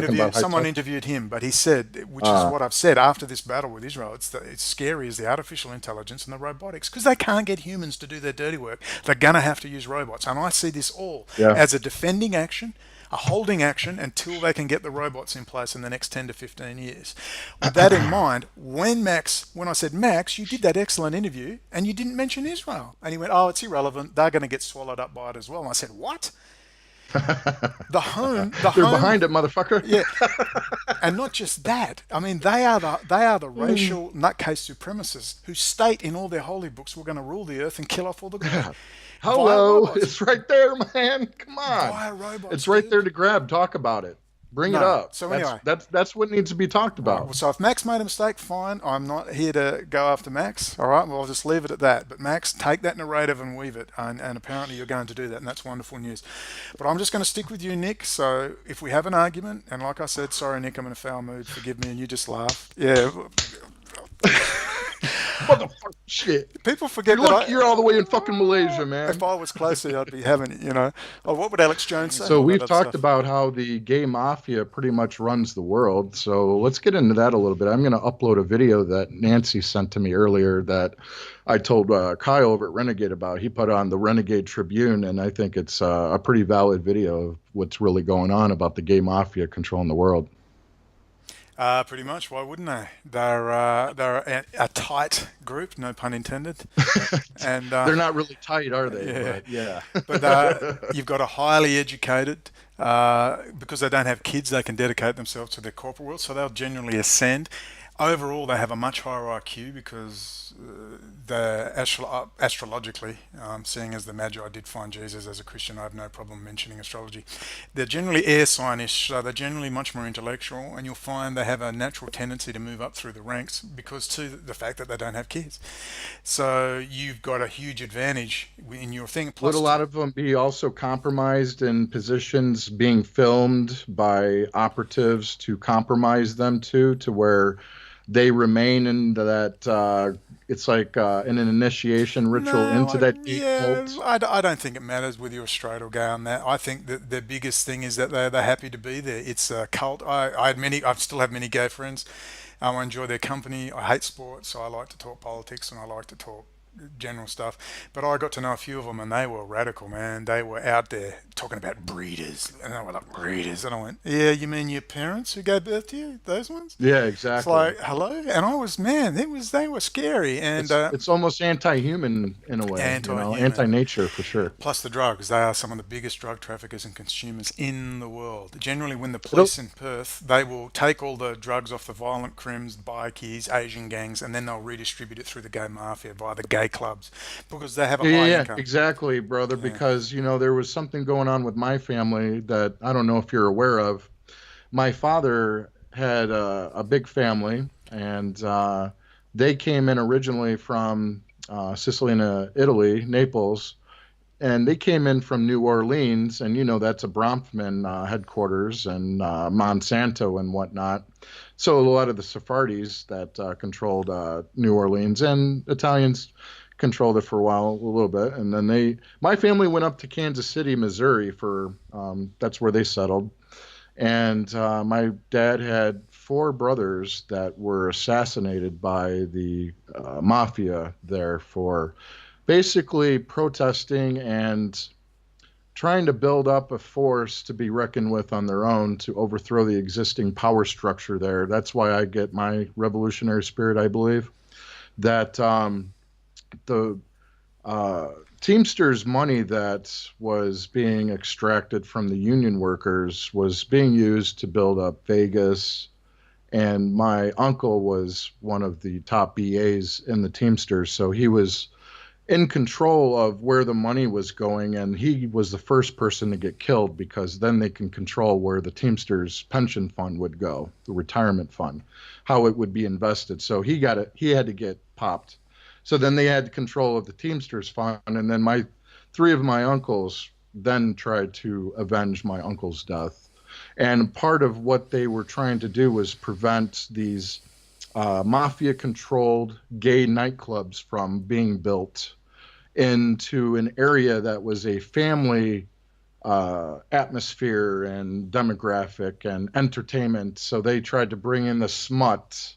interviewed him, but he said, which is what I've said after this battle with Israel, it's scary as the artificial intelligence and the robotics, because they can't get humans to do their dirty work. They're going to have to use robots. And I see this all as a defending action, a holding action until they can get the robots in place in the next 10 to 15 years. With that in mind, when I said, Max, you did that excellent interview and you didn't mention Israel. And he went, oh, it's irrelevant. They're going to get swallowed up by it as well. And I said, what? They're behind it, motherfucker. Yeah. And not just that. I mean, they are the racial nutcase supremacists who state in all their holy books we're going to rule the earth and kill off all the good. Yeah. Hello, it's right there, man. Come on. Robots, it's right there to grab. Talk about it. Bring it up. So anyway, that's what needs to be talked about. Well, so if Max made a mistake, fine. I'm not here to go after Max. All right, well, I'll just leave it at that. But Max, take that narrative and weave it. And apparently you're going to do that, and that's wonderful news. But I'm just going to stick with you, Nick. So if we have an argument, and like I said, sorry, Nick, I'm in a foul mood. Forgive me, and you just laughed. Yeah. Motherfucker, shit. People forget you're all the way in fucking Malaysia, man. If I was closer, I'd be having, Oh, what would Alex Jones say? So we've talked about how the gay mafia pretty much runs the world. So let's get into that a little bit. I'm going to upload a video that Nancy sent to me earlier that I told Kyle over at Renegade about. He put on the Renegade Tribune, and I think it's a pretty valid video of what's really going on about the gay mafia controlling the world. Pretty much. Why wouldn't they? They're a tight group, no pun intended. And they're not really tight, are they? Yeah. But, yeah. But you've got a highly educated, because they don't have kids, they can dedicate themselves to their corporate world, so they'll generally ascend. Overall, they have a much higher IQ because astrologically, seeing as the Magi did find Jesus as a Christian, I have no problem mentioning astrology. They're generally air signish, so they're generally much more intellectual, and you'll find they have a natural tendency to move up through the ranks because to the fact that they don't have kids. So you've got a huge advantage in your thing. Plus, would a lot of them be also compromised in positions being filmed by operatives to compromise them to where they remain in that it's like an initiation ritual into that cult? I don't think it matters whether you're straight or gay on that. I think that the biggest thing is that they're happy to be there. It's a cult. I still have many gay friends. I enjoy their company. I hate sports, so I like to talk politics and I like to talk general stuff. But I got to know a few of them, and they were radical, man. They were out there talking about breeders, and they were like breeders. And I went, "Yeah, you mean your parents who gave birth to you? Those ones?" Yeah, It's exactly. like, hello, and I was, man, they were scary and It's almost anti-human in a way, anti-human. anti-nature for sure. Plus the drugs, they are some of the biggest drug traffickers and consumers in the world. Generally, when the It'll, police in Perth, they will take all the drugs off the violent crims, bikies, Asian gangs, and then they'll redistribute it through the gay mafia via the gay clubs because they have a yeah, yeah, high yeah, income. exactly, brother. Yeah. Because there was something going on with my family that I don't know if you're aware of. My father had a big family, and they came in originally from Sicily and Italy, Naples, and they came in from New Orleans, and that's a Bronfman headquarters and Monsanto and whatnot. So a lot of the Sephardis that controlled New Orleans and Italians controlled it for a while, a little bit, and then my family went up to Kansas City, Missouri for that's where they settled. And my dad had four brothers that were assassinated by the mafia there for basically protesting and trying to build up a force to be reckoned with on their own to overthrow the existing power structure there. That's why I get my revolutionary spirit, I believe. That the Teamsters money that was being extracted from the union workers was being used to build up Vegas. And my uncle was one of the top BAs in the Teamsters. So he was in control of where the money was going. And he was the first person to get killed because then they can control where the Teamsters pension fund would go, the retirement fund, how it would be invested. So he had to get popped. So then they had control of the Teamsters fund, and then three of my uncles then tried to avenge my uncle's death. And part of what they were trying to do was prevent these mafia-controlled gay nightclubs from being built into an area that was a family atmosphere and demographic and entertainment. So they tried to bring in the smut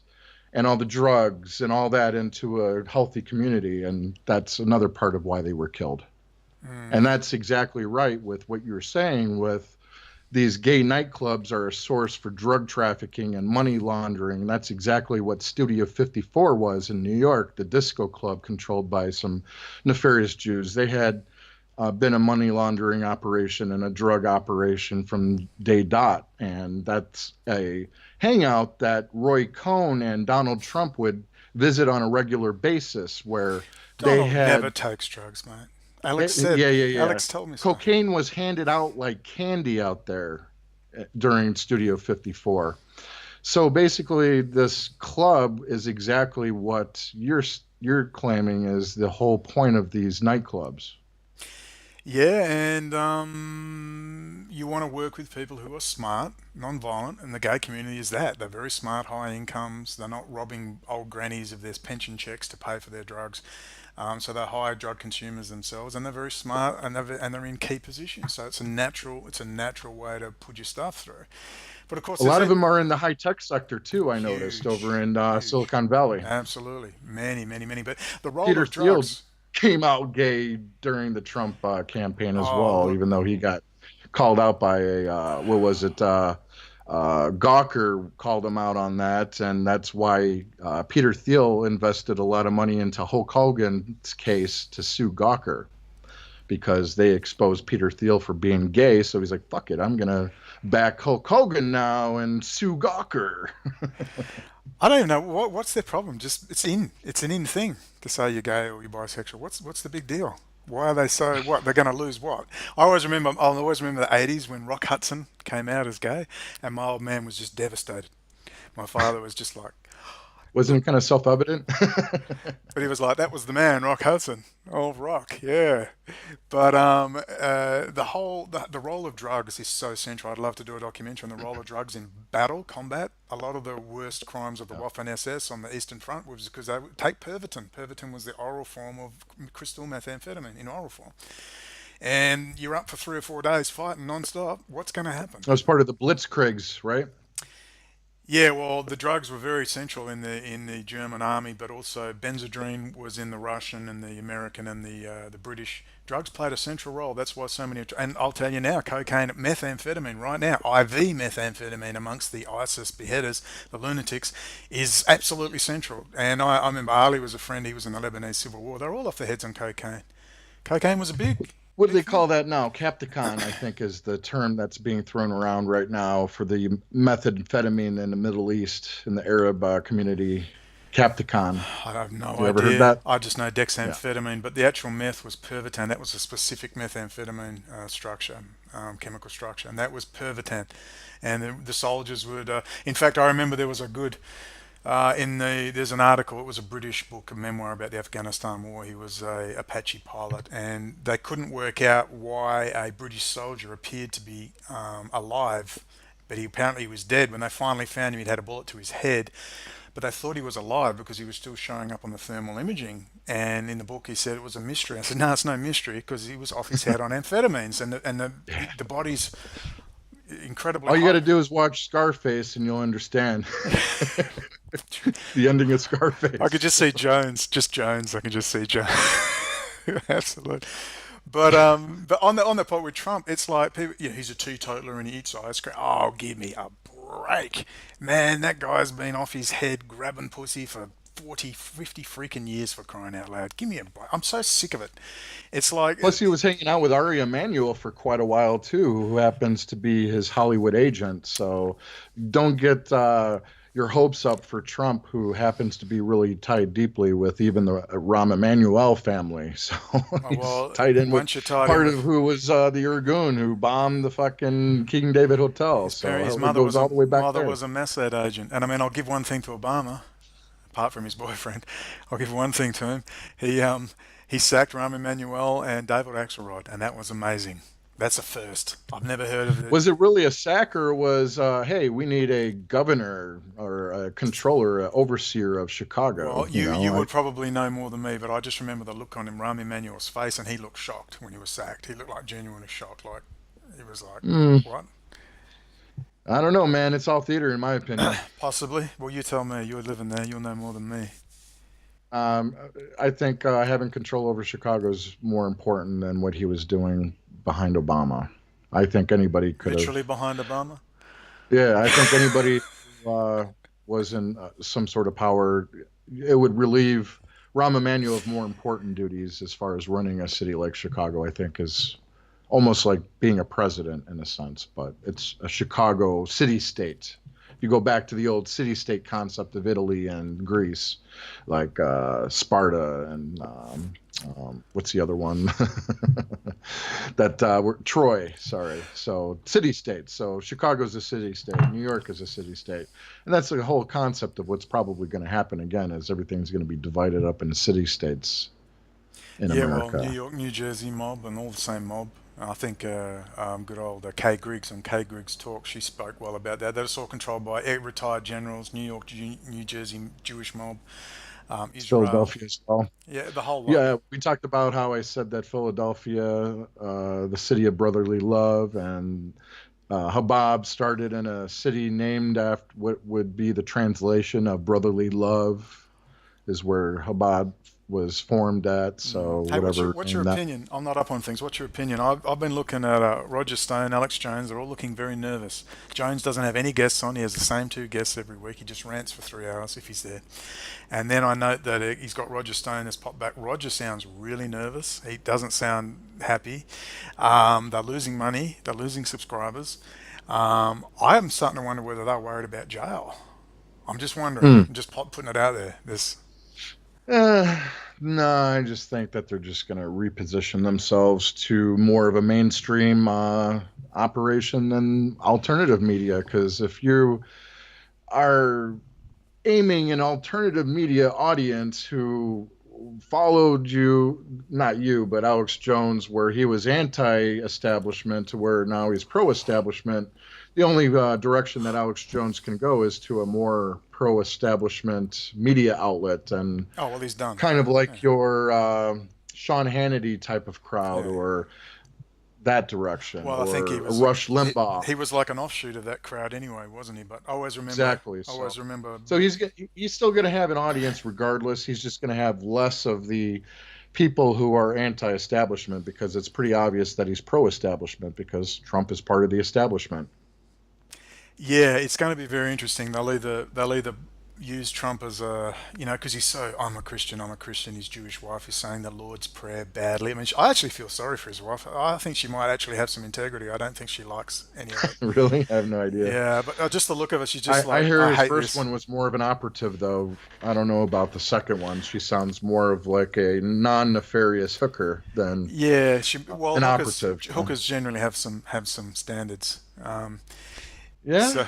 and all the drugs and all that into a healthy community. And that's another part of why they were killed. And that's exactly right with what you're saying with these gay nightclubs are a source for drug trafficking and money laundering. That's exactly what Studio 54 was in New York, the disco club controlled by some nefarious Jews. They had been a money laundering operation and a drug operation from day dot. And that's a hangout that Roy Cohn and Donald Trump would visit on a regular basis where they Donald had never takes drugs, mate. Alex said, yeah. Alex told me so. Cocaine was handed out like candy out there during Studio 54. So basically, this club is exactly what you're claiming is the whole point of these nightclubs. Yeah, and you want to work with people who are smart, non-violent, and the gay community is that. They're very smart, high incomes. They're not robbing old grannies of their pension checks to pay for their drugs. So they're high drug consumers themselves, and they're very smart, and they're in key positions. So it's a natural way to put your stuff through. But of course, A lot of them are in the high tech sector too. I noticed huge, over in huge, Silicon Valley. absolutely, many. But the role Peter of Thiel drugs. came out gay during the Trump campaign as Oh, well, look, even though he got called out by a what was it? Gawker called him out on that, and that's why Peter Thiel invested a lot of money into Hulk Hogan's case to sue Gawker because they exposed Peter Thiel for being gay. So he's like, "Fuck it, I'm gonna back Hulk Hogan now and sue Gawker." I don't even know what's their problem. Just it's an in thing to say you're gay or you're bisexual. What's the big deal? Why are they so what? They're going to lose what? I'll always remember the '80s when Rock Hudson came out as gay, and my old man was just devastated. My father was just like, Wasn't it kind of self-evident? but he was like, that was the man, Rock Hudson, old Rock, yeah. But the role of drugs is so central. I'd love to do a documentary on the role of drugs in battle, combat. A lot of the worst crimes of the Waffen SS on the Eastern Front was because they would take Pervitin. Pervitin was the oral form of crystal methamphetamine in oral form. And you're up for 3 or 4 days fighting non-stop. What's going to happen? That was part of the Blitzkriegs, right? Yeah, well, the drugs were very central in the German army, but also Benzodrine was in the Russian and the American and the British. Drugs played a central role. That's why so many. And I'll tell you now, cocaine, methamphetamine, right now, IV methamphetamine amongst the ISIS beheaders, the lunatics, is absolutely central. And I remember Ali was a friend. He was in the Lebanese Civil War. They're all off their heads on cocaine. Cocaine was a What do big they thing. call that now? Capticon, I think, is the term that's being thrown around right now for the methamphetamine in the Middle East in the Arab community. Capticon. I have no You ever heard idea. that? I just know Yeah. dexamphetamine, but the actual meth was pervitin. That was a specific methamphetamine structure, chemical structure, and that was pervitin. And the soldiers would. In fact, I remember there was a good. There's an article. It was a British book, a memoir about the Afghanistan War. He was a Apache pilot, and they couldn't work out why a British soldier appeared to be alive, but he apparently was dead. When they finally found him, he'd had a bullet to his head, but they thought he was alive because he was still showing up on the thermal imaging. And in the book, he said it was a mystery. I said, no, it's no mystery because he was off his head on amphetamines, and the body's incredibly All you got hot. to do is watch Scarface and you'll understand the ending of I could Scarface. just see Jones, just Jones. I could just see Jones. Absolutely. But on the point with Trump, it's like people, he's a teetotaler and he eats ice cream. Oh, give me a break, man! That guy's been off his head grabbing pussy for 40, 50 freaking years for crying out loud. Give me a break. I'm so sick of it. It's like, Plus, he was hanging out with Ari Emanuel for quite a while too, who happens to be his Hollywood agent. So don't get your hopes up for Trump, who happens to be really tied deeply with even the Rahm Emanuel family. So oh, he's well, tied in with once you're tied in part of with who was the Irgun who bombed the fucking King David Hotel. his So it mother goes was a all the way back mother there. was a Mossad agent, and I mean, I'll give one thing to Obama. Apart from his boyfriend, I'll give one thing to him. He sacked Rahm Emanuel and David Axelrod, and that was amazing. That's a first. I've never heard of it. Was it really a sack, or was hey, we need a governor or a controller, a overseer of Well, Chicago? you would probably know more than me, but I just remember the look on him, Rahm Emanuel's face, and he looked shocked when he was sacked. He looked like genuinely shocked, like he was like, Mm, "What?" I don't know, man. It's all theater, in my opinion. Possibly. Well, you tell me. You're living there. You'll know more than me. Um, I think having control over Chicago is more important than what he was doing behind Obama. I think anybody could have. Literally behind Obama. Yeah, I think anybody who was in some sort of power, it would relieve Rahm Emanuel of more important duties as far as running a city like Chicago. I think is almost like being a president in a sense, but it's a Chicago city state. You go back to the old city state concept of Italy and Greece, like Sparta and what's the other one? that were Troy, sorry. So city states. So Chicago's a city state, New York is a city state. And that's the whole concept of what's probably going to happen again is everything's going to be divided up into city states in Yeah, well, New America. York, New Jersey mob, and all the same mob. I think good old Kay Griggs on Kay Griggs Talk, she spoke well about that. That it's all controlled by retired generals, New Jersey Jewish mob, Israel. Philadelphia as well. Yeah, the whole lot. Yeah, we talked about how I said that Philadelphia, the city of brotherly love, and Habab started in a city named after what would be the translation of brotherly love, is where Habab was formed at. So Hey, whatever what's your name that. opinion? I'm not up on things. What's your opinion? I've been looking at Roger Stone, Alex Jones. They're all looking very nervous. Jones doesn't have any guests on. He has the same two guests every week. He just rants for 3 hours if he's there. And then I note that he's got Roger Stone has popped back. Roger sounds really nervous. He doesn't sound happy. They're losing money. They're losing subscribers. I'm starting to wonder whether they're worried about jail. I'm just wondering. Hmm. I'm just putting it out there. There's Uh, no, I just think that they're just going to reposition themselves to more of a mainstream operation than alternative media. Because if you are aiming an alternative media audience who followed you, not you, but Alex Jones, where he was anti-establishment to where now he's pro-establishment. The only direction that Alex Jones can go is to a more pro-establishment media outlet, and oh well, he's done. kind of Yeah, like your Sean Hannity type of crowd, yeah. or that direction, Well, I or think he a was Rush Limbaugh. he was like an offshoot of that crowd anyway, wasn't he? But Exactly. I always remember. So he's still going to have an audience regardless. He's just going to have less of the people who are anti-establishment, because it's pretty obvious that he's pro-establishment because Trump is part of the establishment. Yeah, it's going to be very interesting. They'll either use Trump as because he's so, I'm a Christian, his Jewish wife is saying the Lord's Prayer badly. I mean, I actually feel sorry for his wife. I think she might actually have some integrity. I don't think she likes any of it. Really? I have no idea. Yeah, but just the look of her, she's just I hear his hate first this. one was more of an operative, though. I don't know about the second one. She sounds more of like a non-nefarious hooker than Yeah, an operative. Hookers generally have some standards. Yeah? So,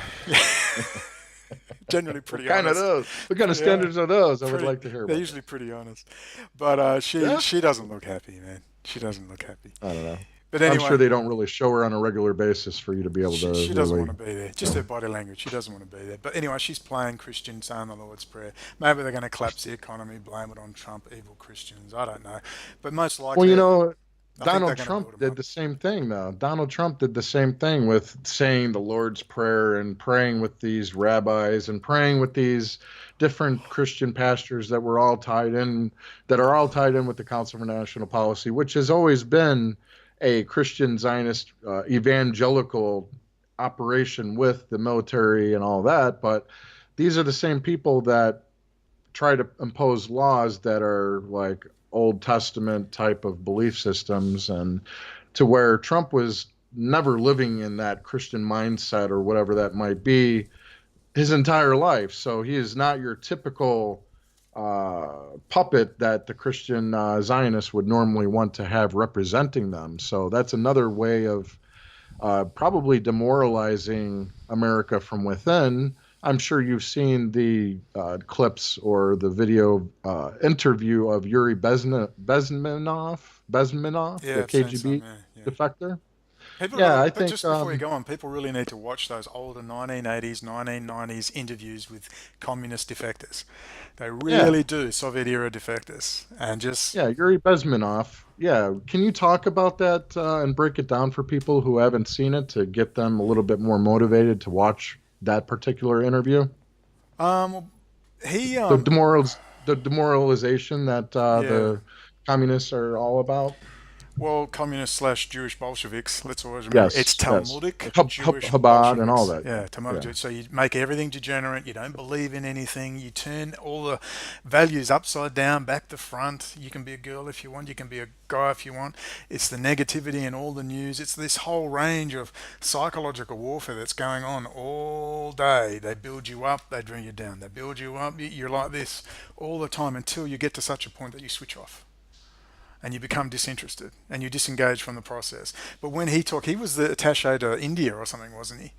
generally pretty What kind honest. of those? What kind of standards are those? I would Pretty- like to hear They're about. usually pretty honest, but Yeah? she doesn't look happy, man. She doesn't look happy. I don't know. But I'm anyway, sure they don't really show her on a regular basis for you to be able to she doesn't really... want to be there. Just her body language. She doesn't want to be there. But anyway, she's playing Christian, saying the Lord's Prayer. Maybe they're going to collapse the economy, blame it on Trump, evil Christians. I don't know. But most likely, Well, I think Donald they're gonna Trump build 'em did up. the same thing, though. Donald Trump did the same thing with saying the Lord's Prayer and praying with these rabbis and praying with these different Christian pastors that are all tied in with the Council for National Policy, which has always been a Christian Zionist evangelical operation with the military and all that. But these are the same people that try to impose laws that are like Old Testament type of belief systems, and to where Trump was never living in that Christian mindset or whatever that might be his entire life. So he is not your typical puppet that the Christian Zionists would normally want to have representing them. So that's another way of probably demoralizing America from within. I'm sure you've seen the clips or the video interview of Yuri Bezmenov, Yeah, the I've seen KGB some, yeah. defector. People, Yeah, I but think just before you go on, people really need to watch those older 1980s, 1990s interviews with communist defectors. They really do, Soviet era defectors, and just Yuri Bezmenov. Yeah, can you talk about that and break it down for people who haven't seen it to get them a little bit more motivated to watch that particular interview? he The demoralization that the communists are all about. Well, communist / Jewish Bolsheviks, let's always remember, it's Talmudic Jewish Chabad Bolsheviks. and all that. Yeah, Talmudic. Yeah. So you make everything degenerate, you don't believe in anything, you turn all the values upside down, back to front. You can be a girl if you want, you can be a guy if you want. It's the negativity in all the news. It's this whole range of psychological warfare that's going on all day. They build you up, they bring you down. They build you up, you're like this all the time until you get to such a point that you switch off. And you become disinterested and you disengage from the process. But when he was the attaché to India or something, wasn't he?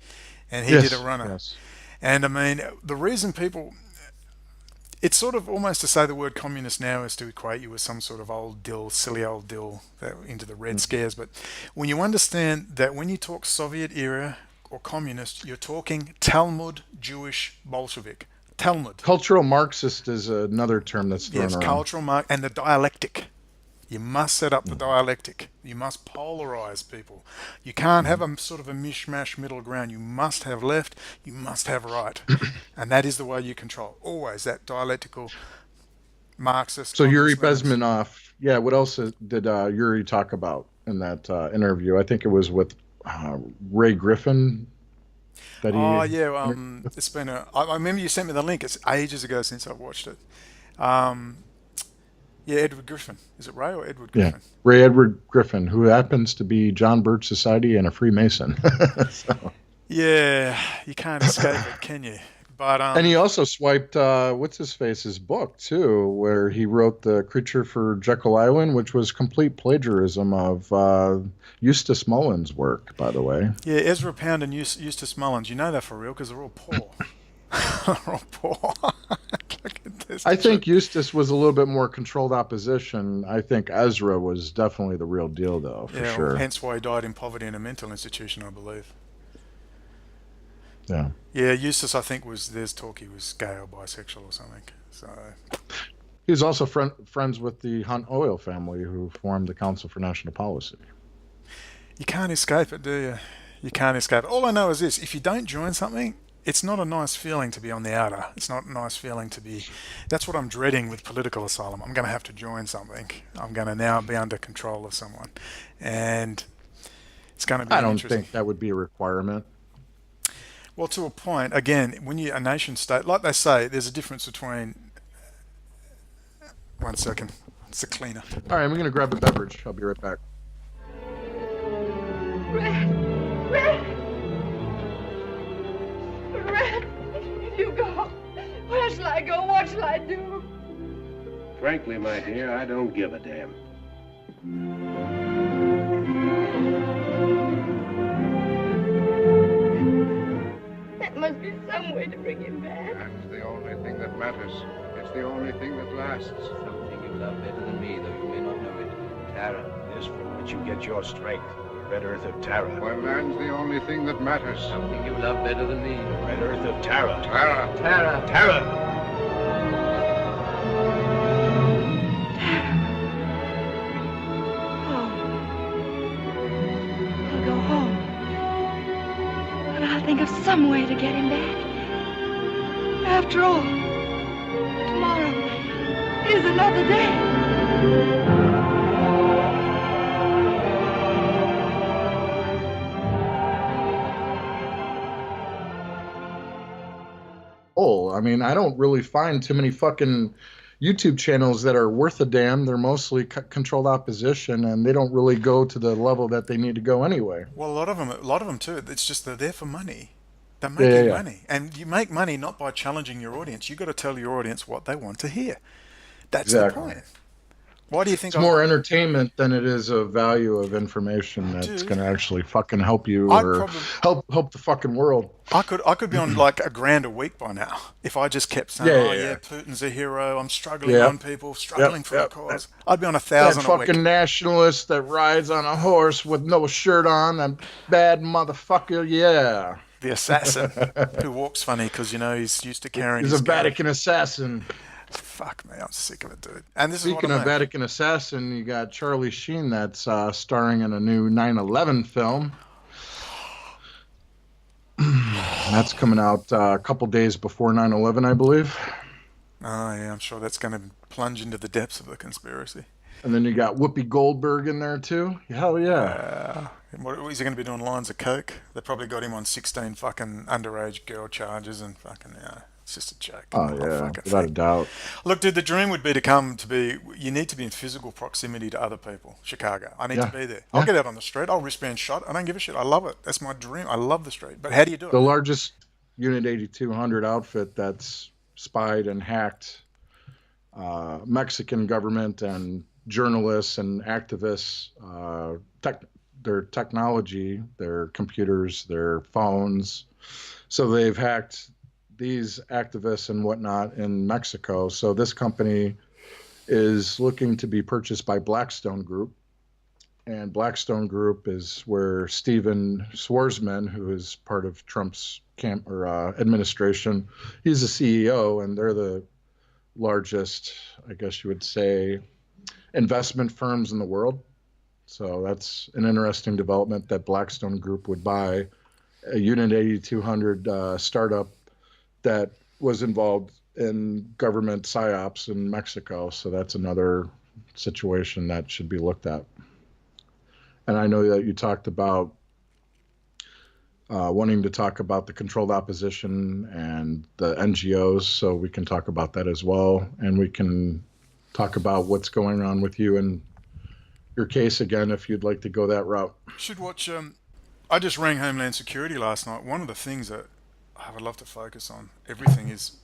And he did a runner. Yes. And I mean, the reason people, it's sort of almost to say the word communist now is to equate you with some sort of old dill, silly old dill that into the Red Scares. But when you understand that when you talk Soviet era or communist, you're talking Talmud Jewish Bolshevik. Talmud. Cultural Marxist is another term that's thrown around. Cultural and the dialectic. You must set up the dialectic. You must polarize people. You can't have a sort of a mishmash middle ground. You must have left, you must have right. And that is the way you control. Always that dialectical Marxist. So Yuri communist Bezmenov, what else did Yuri talk about in that interview? I think it was with Ray Griffin. It's been I remember you sent me the link. It's ages ago since I've watched it. Edward Griffin. Is it Ray or Edward Griffin? Yeah, Ray Edward Griffin, who happens to be John Birch Society and a Freemason. So. Yeah, you can't escape it, can you? But and he also swiped what's-his-face's book, too, where he wrote The Creature for Jekyll Island, which was complete plagiarism of Eustace Mullins' work, by the way. Yeah, Ezra Pound and Eustace Mullins. You know that for real because they're all poor. They're all poor. I think Eustace was a little bit more controlled opposition. I think Ezra was definitely the real deal, though, for sure. Well, hence why he died in poverty in a mental institution, I believe. Yeah. Yeah, Eustace, I think, there's talk he was gay or bisexual or something. So he was also friends with the Hunt Oil family, who formed the Council for National Policy. You can't escape it, do you? You can't escape it. All I know is this: if you don't join something, it's not a nice feeling to be on the outer. It's not a nice feeling to be. That's what I'm dreading with political asylum. I'm going to have to join something. I'm going to now be under control of someone, and it's going to be I don't interesting. think that would be a requirement. Well, to a point, again, when you're a nation state, like they say, there's a difference between. 1 second, it's a cleaner. All right, I'm going to grab a beverage. I'll be right back. Red, if you go, where shall I go? What shall I do? Frankly, my dear, I don't give a damn. There must be some way to bring him back. That's the only thing that matters. It's the only thing that lasts. Something you love better than me, though you may not know it. Tara. Is from which you get your strength. The red earth of Tara. Well, land's the only thing that matters. Something you love better than me. The red earth of Tara. Tara. Tara. I'll go home. But I'll think of some way to get him back. After all, tomorrow is another day. I mean, I don't really find too many fucking YouTube channels that are worth a damn. They're mostly controlled opposition, and they don't really go to the level that they need to go anyway. Well, a lot of them too. It's just they're there for money. They're making money, and you make money not by challenging your audience. You got to tell your audience what they want to hear. That's the point. Why do you think it's more entertainment than it is a value of information that's going to actually fucking help you or help the fucking world? I could be on like $1,000 a week by now if I just kept saying, Putin's a hero. I'm struggling on people, struggling for a cause. I'd be on 1,000 a week. Fucking nationalist that rides on a horse with no shirt on, a bad motherfucker. Yeah. The assassin who walks funny because he's used to carrying. He's a Vatican assassin. Fuck me, I'm sick of it, dude. And this Speaking of Vatican assassin, you got Charlie Sheen that's starring in a new 9/11 film. That's coming out a couple days before 9/11, I believe. Oh yeah, I'm sure that's going to plunge into the depths of the conspiracy. And then you got Whoopi Goldberg in there too. Hell yeah. What is he going to be doing? Lines of coke? They probably got him on 16 fucking underage girl charges and fucking it's just a joke. Oh yeah, without a doubt. Look, dude, the dream would be you need to be in physical proximity to other people. Chicago. I need to be there. I'll get out on the street. I'll wristband shot. I don't give a shit. I love it. That's my dream. I love the street. But how do you do it? The largest Unit 8200 outfit that's spied and hacked Mexican government and journalists and activists, their technology, their computers, their phones. So they've hacked these activists and whatnot in Mexico. So this company is looking to be purchased by Blackstone Group. And Blackstone Group is where Steven Schwarzman, who is part of Trump's administration, he's the CEO, and they're the largest, I guess you would say, investment firms in the world. So that's an interesting development that Blackstone Group would buy a Unit 8200 startup that was involved in government psyops in Mexico. So that's another situation that should be looked at. And I know that you talked about wanting to talk about the controlled opposition and the NGOs, so we can talk about that as well. And we can talk about what's going on with you and your case again, if you'd like to go that route. Should watch. I just rang Homeland Security last night. One of the things that I would love to focus on, everything is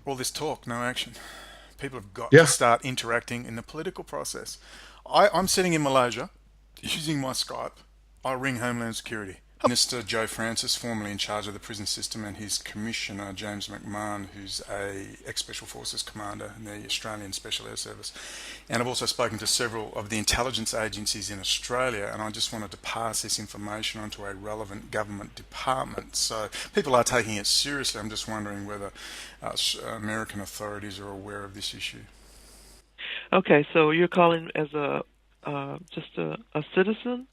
all this talk, no action. People have got to start interacting in the political process. I'm sitting in Malaysia, using my Skype. I ring Homeland Security. Minister Joe Francis, formerly in charge of the prison system, and his Commissioner James McMahon, who's a ex-Special Forces commander in the Australian Special Air Service. And I've also spoken to several of the intelligence agencies in Australia, and I just wanted to pass this information on to a relevant government department. So people are taking it seriously. I'm just wondering whether American authorities are aware of this issue. Okay, so you're calling as just a citizen?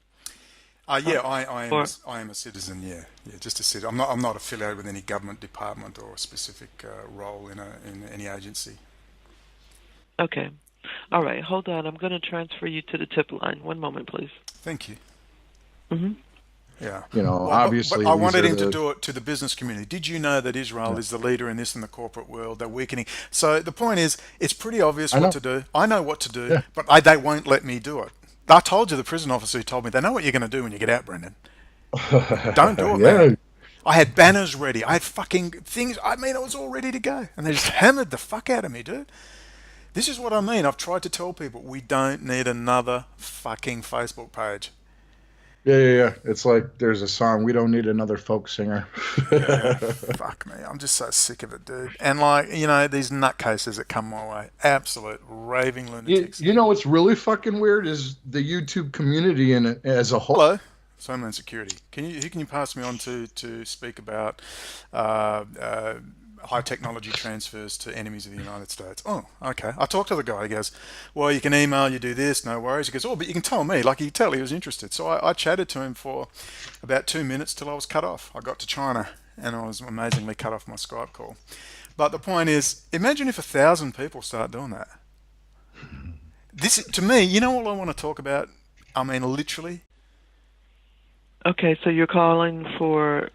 Yeah, I am. Or I am a citizen. Yeah, just a citizen. I'm not affiliated with any government department or a specific role in any agency. okay, all right. Hold on. I'm going to transfer you to the tip line. One moment, please. Thank you. Mm-hmm. Yeah. Well, but obviously, I these wanted are him to do it to the business community. Did you know that Israel is the leader in this in the corporate world? They're weakening. So the point is, it's pretty obvious I what know. to do. I know what to do, Yeah. but they won't let me do it. I told you, the prison officer who told me, they know what you're going to do when you get out, Brendon. Don't do it, Yeah. man. I had banners ready. I had fucking things. I mean, it was all ready to go. And they just hammered the fuck out of me, dude. This is what I mean. I've tried to tell people, we don't need another fucking Facebook page. Yeah. It's like there's a song, "We don't need another folk singer." Yeah, fuck me. I'm just so sick of it, dude. And like, these nutcases that come my way, absolute raving lunatics. You know what's really fucking weird is the YouTube community in it as a whole. Hello, Homeland Security. Who can you pass me on to speak about high technology transfers to enemies of the United States? Oh, okay. I talked to the guy. He goes, well, you can email, you do this, no worries. He goes, oh, but you can tell me. Like, you can tell he was interested. So I chatted to him for about 2 minutes till I was cut off. I got to China and I was amazingly cut off my Skype call. But the point is, imagine if 1,000 people start doing that. This, to me, you know what I want to talk about? I mean, literally. Okay, so you're calling for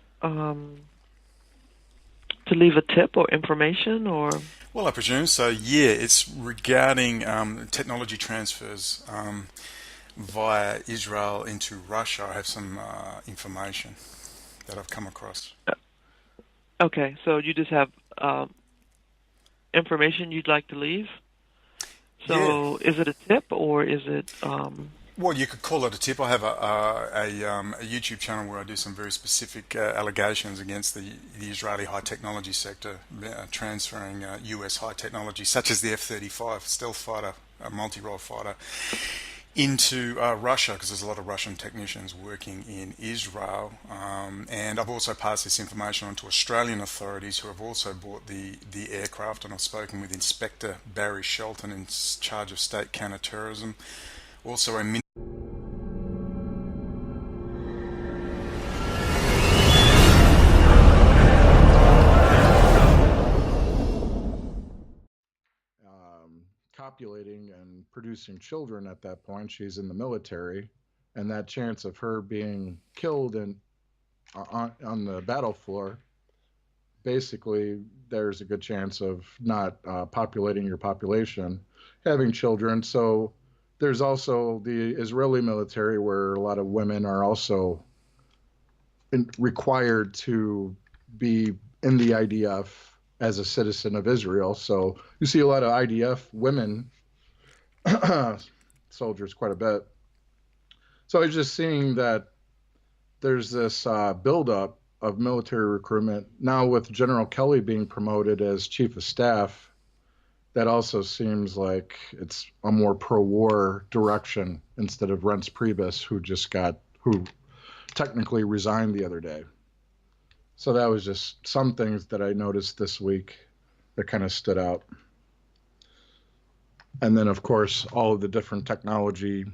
to leave a tip or information, or? Well, I presume so. Yeah, it's regarding technology transfers via Israel into Russia. I have some information that I've come across. Okay, so you just have information you'd like to leave? So Yeah. is it a tip or is it... Well, you could call it a tip. I have a YouTube channel where I do some very specific allegations against the Israeli high technology sector, transferring US high technology, such as the F-35 stealth fighter, a multi-role fighter, into Russia, because there's a lot of Russian technicians working in Israel. And I've also passed this information on to Australian authorities who have also bought the aircraft, and I've spoken with Inspector Barry Shelton in charge of state counter-terrorism. Also a copulating and producing children at that point. She's in the military, and that chance of her being killed on the battle floor, basically, there's a good chance of not populating your population, having children. So there's also the Israeli military, where a lot of women are also required to be in the IDF as a citizen of Israel. So you see a lot of IDF women soldiers quite a bit. So I was just seeing that there's this buildup of military recruitment now with General Kelly being promoted as chief of staff. That also seems like it's a more pro-war direction instead of Reince Priebus, who technically resigned the other day. So that was just some things that I noticed this week that kind of stood out. And then, of course, all of the different technology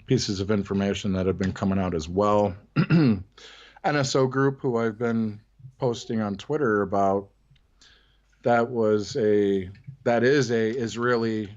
pieces of information that have been coming out as well. NSO Group, who I've been posting on Twitter about, that is a Israeli